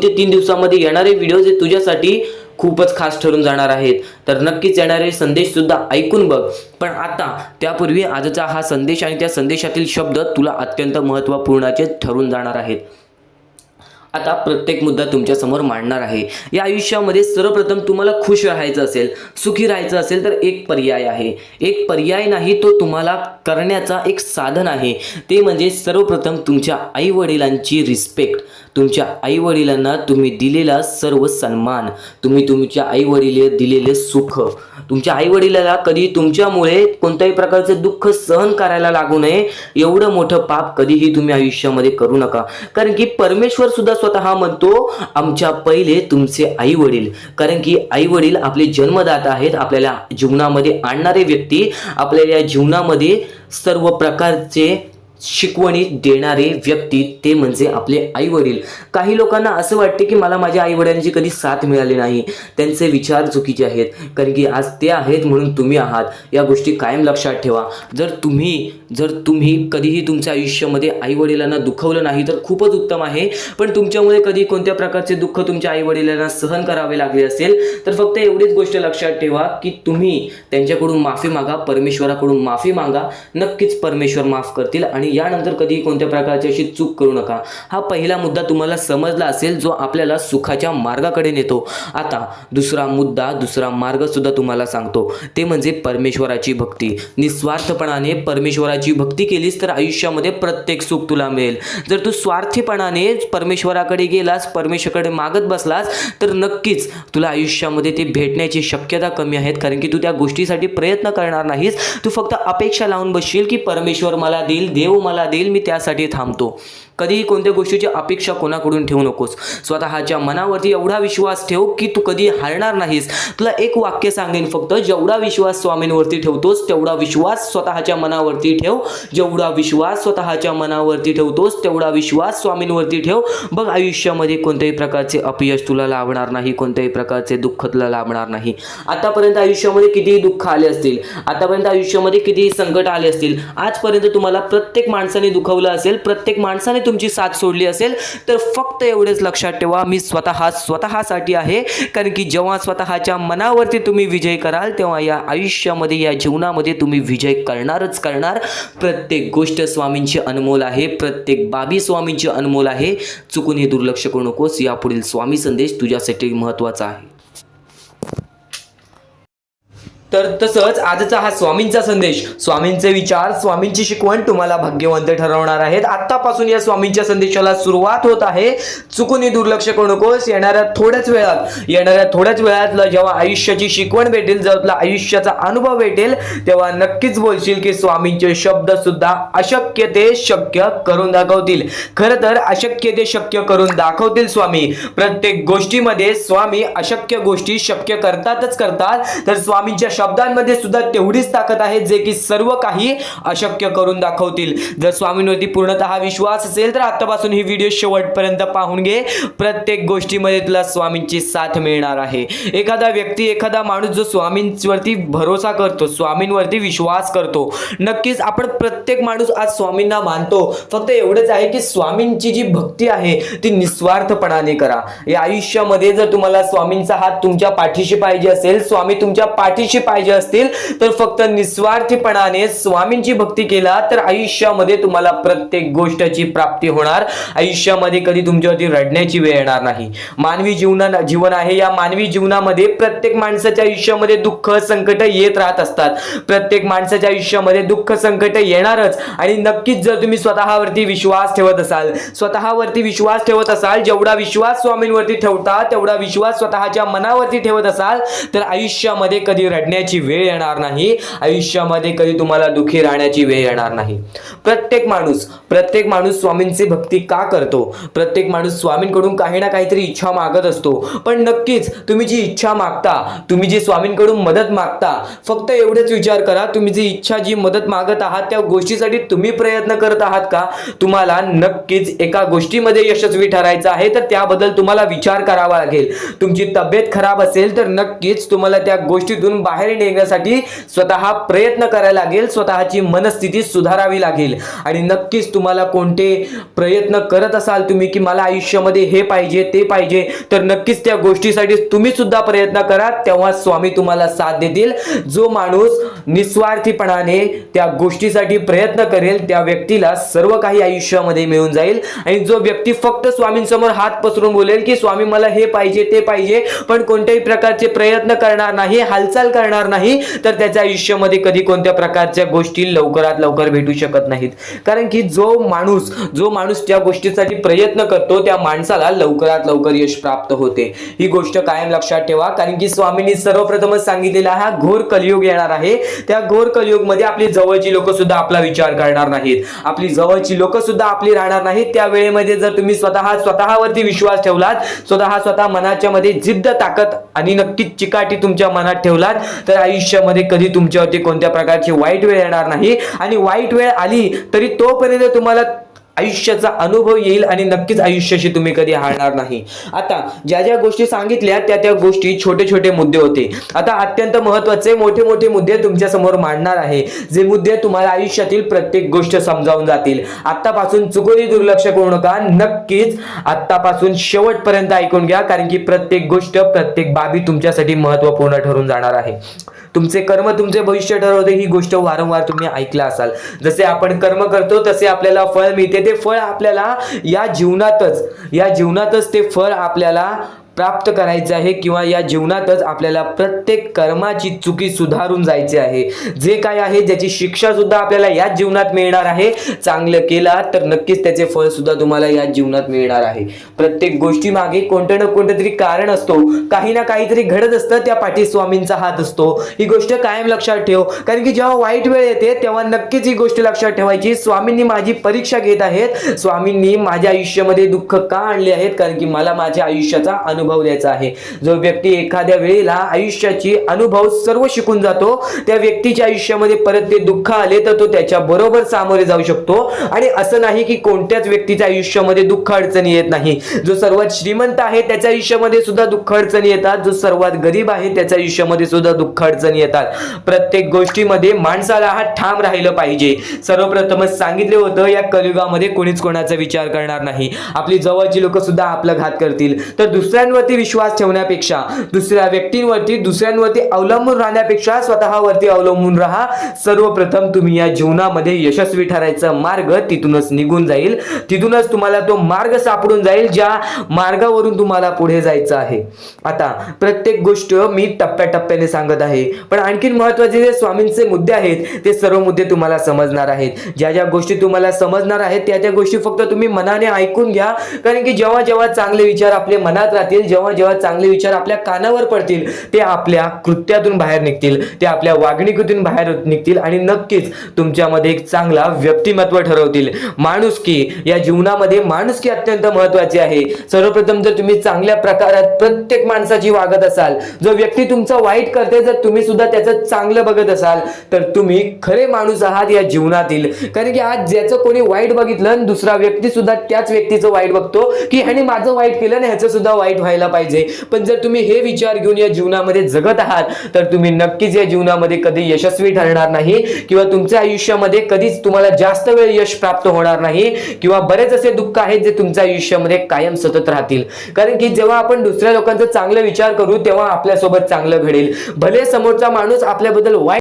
ते 3 दिवसामध्ये येणारे व्हिडिओज हे तुझ्यासाठी खूपच खास ठरून जाणार आहेत. तर नक्कीच येणारे संदेश सुद्धा ऐकून बघ. पण आता त्यापूर्वी आजचा हा संदेश आणि त्या संदेशातील शब्द तुला अत्यंत महत्त्वपूर्णाचे ठरून जाणार आहेत. आता प्रत्येक मुद्दा तुमच्या समोर मांडणार आहे. या आयुष्यामध्ये सर्वप्रथम तुम्हाला खुश राहायचं असेल, सुखी राहायचं असेल तर एक पर्याय आहे. एक पर्याय नाही, तो तुम्हाला करण्याचा एक साधन आहे. ते म्हणजे सर्वप्रथम तुमच्या आईवडिलांची रिस्पेक्ट, तुमच्या आईवडिलांना तुम्ही दिलेला सर्व सन्मान, तुम्ही तुमच्या आईवडिलांना दिलेले सुख, तुमच्या आईवडिलाला कधी तुमच्यामुळे कोणत्याही प्रकारचे दुःख सहन करायला लागू नये, एवढं मोठं पाप कधीही तुम्ही आयुष्यामध्ये करू नका. कारण की परमेश्वर सुद्धा स्वतः म्हणतो, आमच्या पहिले तुमचे आई वडील. कारण की आई वडील आपले जन्मदाता आहेत, आपल्याला जीवनामध्ये आणणारे व्यक्ती, आपल्याला जीवनामध्ये सर्व प्रकारचे शिकवणी देणारे व्यक्ती ते म्हणजे आपले आई वडील. काही लोकांना असं वाटते की मला माझ्या आई वडिलांची कधी साथ मिळाली नाही. त्यांचे विचार चुकीचे आहेत. कारण की आज ते आहेत म्हणून तुम्ही आहात. या गोष्टी कायम लक्षात ठेवा. जर तुम्ही कधीही तुमच्या आयुष्यामध्ये आई वडिलांना दुखवलं नाही तर खूपच उत्तम आहे. पण तुमच्यामुळे कधी कोणत्या प्रकारचे दुःख तुमच्या आई वडिलांना सहन करावे लागले असेल तर फक्त एवढीच गोष्ट लक्षात ठेवा की तुम्ही त्यांच्याकडून माफी मागा, परमेश्वराकडून माफी मागा. नक्कीच परमेश्वर माफ करतील आणि यानंतर कधी कोणत्या प्रकारची अशी चूक करू नका. हा पहिला मुद्दा तुम्हाला समजला असेल जो आपल्याला सुखाच्या मार्गाकडे नेतो. आता दुसरा मुद्दा, दुसरा मार्ग सुद्धा तुम्हाला सांगतो, ते म्हणजे परमेश्वराची भक्ती. निस्वार्थपणाने परमेश्वराची भक्ती केलीस तर आयुष्यामध्ये प्रत्येक सुख तुला मिळेल. जर तू स्वार्थीपणाने परमेश्वराकडे गेलास, परमेश्वराकडे मागत बसलास, तर नक्कीच तुला आयुष्यामध्ये ते भेटण्याची शक्यता कमी आहेत. कारण की तू त्या गोष्टीसाठी प्रयत्न करणार नाहीस. तू फक्त अपेक्षा लावून बसशील की परमेश्वर मला देईल, देव मला देईल, मी त्यासाठी थांबतो. कधीही कोणत्या गोष्टीची अपेक्षा कोणाकडून ठेवू नकोस. स्वतःच्या मनावरती एवढा विश्वास ठेव की तू कधी हारणार नाहीस. तुला एक वाक्य सांगेन फक्त, जेवढा विश्वास स्वामींवरती ठेवतोस तेवढा विश्वास स्वतःच्या मनावरती ठेव. जेवढा विश्वास स्वतःच्या मनावरती ठेवतोस तेवढा विश्वास स्वामींवरती ठेव. बघ, आयुष्यामध्ये कोणत्याही प्रकारचे अपयश तुला लाभणार नाही, कोणत्याही प्रकारचे दुःख तुला लाभणार नाही. आतापर्यंत आयुष्यामध्ये कितीही दुःख आले असतील, आतापर्यंत आयुष्यामध्ये कितीही संकट आले असतील, आजपर्यंत तुम्हाला प्रत्येक माणसाने दुखवलं असेल, प्रत्येक माणसाने तुमची साथ सोडली असेल, तर फक्त एवढेच लक्षात ठेवा, मी स्वतःसाठी आहे. कारण की जेव्हा स्वतःच्या मनावरती तुम्ही विजय कराल तेव्हा या आयुष्यामध्ये, या जीवनामध्ये तुम्ही विजय करणारच करणार. प्रत्येक गोष्ट स्वामींची अनमोल आहे, प्रत्येक बाबी स्वामींची अनमोल आहे. चुकून हे दुर्लक्ष करू नकोस. यापुढील स्वामी संदेश तुझ्यासाठी महत्त्वाचा आहे. तर तसंच आजचा हा स्वामींचा संदेश, स्वामींचे विचार, स्वामींची शिकवण तुम्हाला भाग्यवंत ठरवणार आहेत. आत्तापासून या स्वामींच्या संदेशाला सुरुवात होत आहे. चुकूनही दुर्लक्ष करू नकोस. येणाऱ्या थोड्याच वेळात जेव्हा आयुष्याची शिकवण भेटेल, जेव्हा तुला आयुष्याचा अनुभव भेटेल, तेव्हा नक्कीच बोलशील की स्वामींचे शब्द सुद्धा अशक्य ते शक्य करून दाखवतील. खरं तर अशक्य ते शक्य करून दाखवतील स्वामी. प्रत्येक गोष्टीमध्ये स्वामी अशक्य गोष्टी शक्य करतातच करतात. तर स्वामींच्या शब्दांमध्ये सुद्धा तेवढीच ताकद आहे जे की सर्व काही अशक्य करून दाखवतील. जर स्वामींवरती पूर्णतः विश्वास असेल तर आतापासून ही व्हिडिओ शेवटपर्यंत पाहून घे. प्रत्येक गोष्टीमध्ये तुला स्वामींची साथ मिळणार आहे. एखादा व्यक्ती, एखादा माणूस जो स्वामींवरती भरोसा करतो, स्वामींवरती विश्वास करतो, नक्कीच आपण प्रत्येक माणूस आज स्वामींना मानतो. फक्त एवढंच आहे की स्वामींची जी भक्ती आहे ती निस्वार्थपणाने करा. या आयुष्यामध्ये जर तुम्हाला स्वामींचा हात तुमच्या पाठीशी पाहिजे असेल, स्वामी तुमच्या पाठीशी पाहिजे असतील, तर फक्त निस्वार्थीपणाने स्वामींची भक्ती केला तर आयुष्यामध्ये तुम्हाला प्रत्येक गोष्टीची प्राप्ती होणार. आयुष्यामध्ये कधी तुमच्यावरती रडण्याची वेळ येणार नाही. मानवी जीवन आहे. या मानवी जीवनामध्ये प्रत्येक माणसाच्या आयुष्यामध्ये दुःख, संकट येत राहत असतात. प्रत्येक माणसाच्या आयुष्यामध्ये दुःख, संकट येणारच. आणि नक्कीच जर तुम्ही स्वतःवरती विश्वास ठेवत असाल, जेवढा विश्वास स्वामींवरती ठेवता तेवढा विश्वास स्वतःच्या मनावरती ठेवत असाल, तर आयुष्यामध्ये कधी रडण्याची वेळ येणार नाही. आयुष्यामध्ये कधी तुम्हाला दुःखी राहण्याची वेळ येणार नाही. प्रत्येक माणूस स्वामींची भक्ती का करतो? प्रत्येक माणूस स्वामींकडून काही ना काहीतरी इच्छा मागत असतो. पण नक्कीच तुम्ही जी इच्छा मागता, तुम्ही जी स्वामींकडून मदत मागता, फक्त एवढेच विचार करा, तुम्ही जी इच्छा, जी मदत मागत आहात त्या गोष्टीसाठी तुम्ही प्रयत्न करत आहात का? तुम्हाला नक्कीच एका गोष्टीमध्ये यशस्वी ठरायचं आहे, तर त्याबद्दल तुम्हाला विचार करावा लागेल. तुमची तब्येत खराब असेल तर नक्कीच तुम्हाला त्या गोष्टीतून बाहेर निघण्यासाठी स्वतः प्रयत्न करायला लागेल. स्वतःची मनस्थिती सुधारावी लागेल. आणि नक्कीच तुम्हाला कोणते प्रयत्न करत असाल तुम्ही की मला आयुष्यामध्ये हे पाहिजे, ते पाहिजे, तर नक्कीच त्या गोष्टीसाठी तुम्ही सुद्धा प्रयत्न करा. तेव्हा स्वामी तुम्हाला साथ देतील. जो माणूस निस्वार्थीपणाने त्या गोष्टीसाठी प्रयत्न करेल त्या व्यक्तीला सर्व काही आयुष्यामध्ये मिळून जाईल. आणि जो व्यक्ती फक्त स्वामींसमोर हात पसरून बोलेल की स्वामी मला हे पाहिजे, ते पाहिजे, पण कोणत्याही प्रकारचे प्रयत्न करणार नाही, हालचाल करणार नाही, तर त्याच्या आयुष्यामध्ये कधी कोणत्या प्रकारच्या गोष्टी लवकरात लवकर भेटू शकत नाहीत. कारण की जो माणूस त्या गोष्टीसाठी प्रयत्न करतो त्या माणसाला लवकरात लवकर यश प्राप्त होते. ही गोष्ट कायम लक्षात ठेवा. कारण की स्वामींनी सर्वप्रथमच सांगितलेला हा घोर कलियुग येणार आहे. त्या घोर कलियुगमध्ये आपली जवळची लोक सुद्धा आपला विचार करणार नाहीत, आपली जवळची लोक सुद्धा आपली राहणार नाहीत. त्या वेळेमध्ये जर तुम्ही स्वतःवरती विश्वास ठेवलात, स्वतः मनाच्या मध्ये जिद्द, ताकद आणि नक्कीच चिकाटी तुमच्या मनात ठेवलात, तर आयुष्यामध्ये कधी तुमच्यावरती कोणत्या प्रकारची वाईट वेळ येणार नाही. आणि वाईट वेळ आली तरी तोपर्यंत तुम्हाला आयुष्याचा अनुभव येईल आणि नक्कीच आयुष्याशी तुम्ही कधी हारणार नाही. आता ज्या गोष्टी सांगितल्या त्या गोष्टी छोटे मुद्दे होते. आता अत्यंत महत्त्वाचे मोठे मुद्दे तुमच्या समोर मांडणार आहे. जे मुद्दे तुम्हाला आयुष्यातील प्रत्येक गोष्ट समजावून जातील. आतापासून चुकूनही दुर्लक्ष करू नका. नक्कीच आतापासून शेवटपर्यंत ऐकून घ्या. कारण की प्रत्येक गोष्ट, प्रत्येक बाबी तुमच्यासाठी महत्त्वपूर्ण ठरून जाणार आहे. तुमचे कर्म तुमचे भविष्य ठरवते, ही गोष्ट वारंवार तुम्ही ऐकला असाल. जसे आपण कर्म करतो तसे आपल्याला फळ मिळते. ते फळ आपल्याला या जीवनातच ते फळ आपल्याला प्राप्त करायचे आहे, किंवा या जीवनातच आपल्याला प्रत्येक कर्माची चुकी सुधारून जायचे आहे. जे काय आहे ज्याची शिक्षा सुद्धा आपल्याला याच जीवनात मिळणार आहे. चांगलं केला तर नक्कीच त्याचे फळ सुद्धा तुम्हाला याच जीवनात मिळणार आहे. प्रत्येक गोष्टी मागे कोणतं ना कोणतं तरी कारण असतो, काही ना काहीतरी घडत असतं, त्या पाठी स्वामींचा हात असतो. ही गोष्ट कायम लक्षात ठेव, कारण की जेव्हा वाईट वेळ येते तेव्हा नक्कीच ही गोष्ट लक्षात ठेवायची, स्वामींनी माझी परीक्षा घेत आहेत, स्वामींनी माझ्या आयुष्यामध्ये दुःख का आणले आहेत, कारण की मला माझ्या आयुष्याचा अनुभव द्यायचा आहे. जो व्यक्ती एखाद्या वेळेला आयुष्याची अनुभव सर्व शिकून जातो, त्या व्यक्तीच्या आयुष्यामध्ये परत ते दुःख आले तर तो त्याच्या बरोबर सामोरे जाऊ शकतो. आणि असं नाही की कोणत्याच व्यक्तीच्या आयुष्यामध्ये दुःख अडचणी येत नाही. जो सर्वात श्रीमंत आहे त्याच्या आयुष्यामध्ये सुद्धा दुःख अडचणी येतात, जो सर्वात गरीब आहे त्याच्या आयुष्यामध्ये सुद्धा दुःख अडचणी येतात. प्रत्येक गोष्टीमध्ये माणसाला हा ठाम राहिलं पाहिजे. सर्वप्रथमच सांगितले होतं, या कलियुगामध्ये कोणीच कोणाचा विचार करणार नाही. आपली जवळची लोक सुद्धा आपला घात करतील. तर दुसऱ्यांवरती विश्वास ठेवण्यापेक्षा, दुसऱ्या व्यक्तींवरती दुसऱ्यांवरती अवलंबून राहण्यापेक्षा स्वतःवरती अवलंबून राहा. सर्वप्रथम तुम्ही या जीवनामध्ये यशस्वी ठरायचा मार्ग तिथूनच निघून जाईल, तिथूनच तुम्हाला तो मार्ग सापडून जाईल ज्या मार्गावरून तुम्हाला पुढे जायचं आहे. आता प्रत्येक गोष्ट मी टप्प्याटप्प्याने सांगत आहे, पण आणखीन महत्त्वाचे जे स्वामींचे मुद्दे आहेत ते सर्व मुद्दे तुम्हाला समजणार आहेत. ज्या ज्या गोष्टी तुम्हाला समजणार आहेत त्या त्या गोष्टी फक्त तुम्ही मनाने ऐकून घ्या, कारण की जेव्हा जेव्हा चांगले विचार आपल्या मनात राहतील, जेव्हा जेव्हा चांगले विचार आपल्या कानावर पडतील, ते आपल्या कृत्यातून बाहेर निघतील, ते आपल्या वागणुकीतून बाहेर निघतील आणि नक्कीच तुमच्यामध्ये एक चांगला व्यक्तिमत्व ठरवतील. माणुसकी, या जीवनामध्ये माणुसकी अत्यंत महत्त्वाची आहे. सर्वप्रथम जर तुम्ही चांगल्या प्रकारात प्रत्येक माणसाची वागत असाल, जो व्यक्ती तुमचा वाईट करते जर तुम्ही सुद्धा त्याचं चांगलं बघत असाल, तर तुम्ही खरे माणूस आहात या जीवनातील. कारण की आज ज्याचं कोणी वाईट बघितलं आणि दुसरा व्यक्ती सुद्धा त्याच व्यक्तीचं वाईट बघतो, की ह्याने माझं वाईट केलं आणि ह्याचं सुद्धा वाईट व्हायला पाहिजे. पण जर तुम्ही हे विचार घेऊन या जीवनामध्ये जगत आहात तर तुम्ही नक्कीच या जीवनामध्ये कधी यशस्वी ठरणार नाही, किंवा तुमच्या आयुष्यामध्ये कधीच तुम्हाला जास्त वेळ यश प्राप्त होणार नाही, किंवा बरेच असे दुःख आहेत जे तुमच्या आयुष्यामध्ये कायम सतत राहतील. कारण की जेव्हा आपण दुसऱ्या लोकांचा चांगला विचार करू तेव्हा आपल्यासोबत चांगलं घडेल. भले समोरचा माणूस आपल्याबद्दल वाईट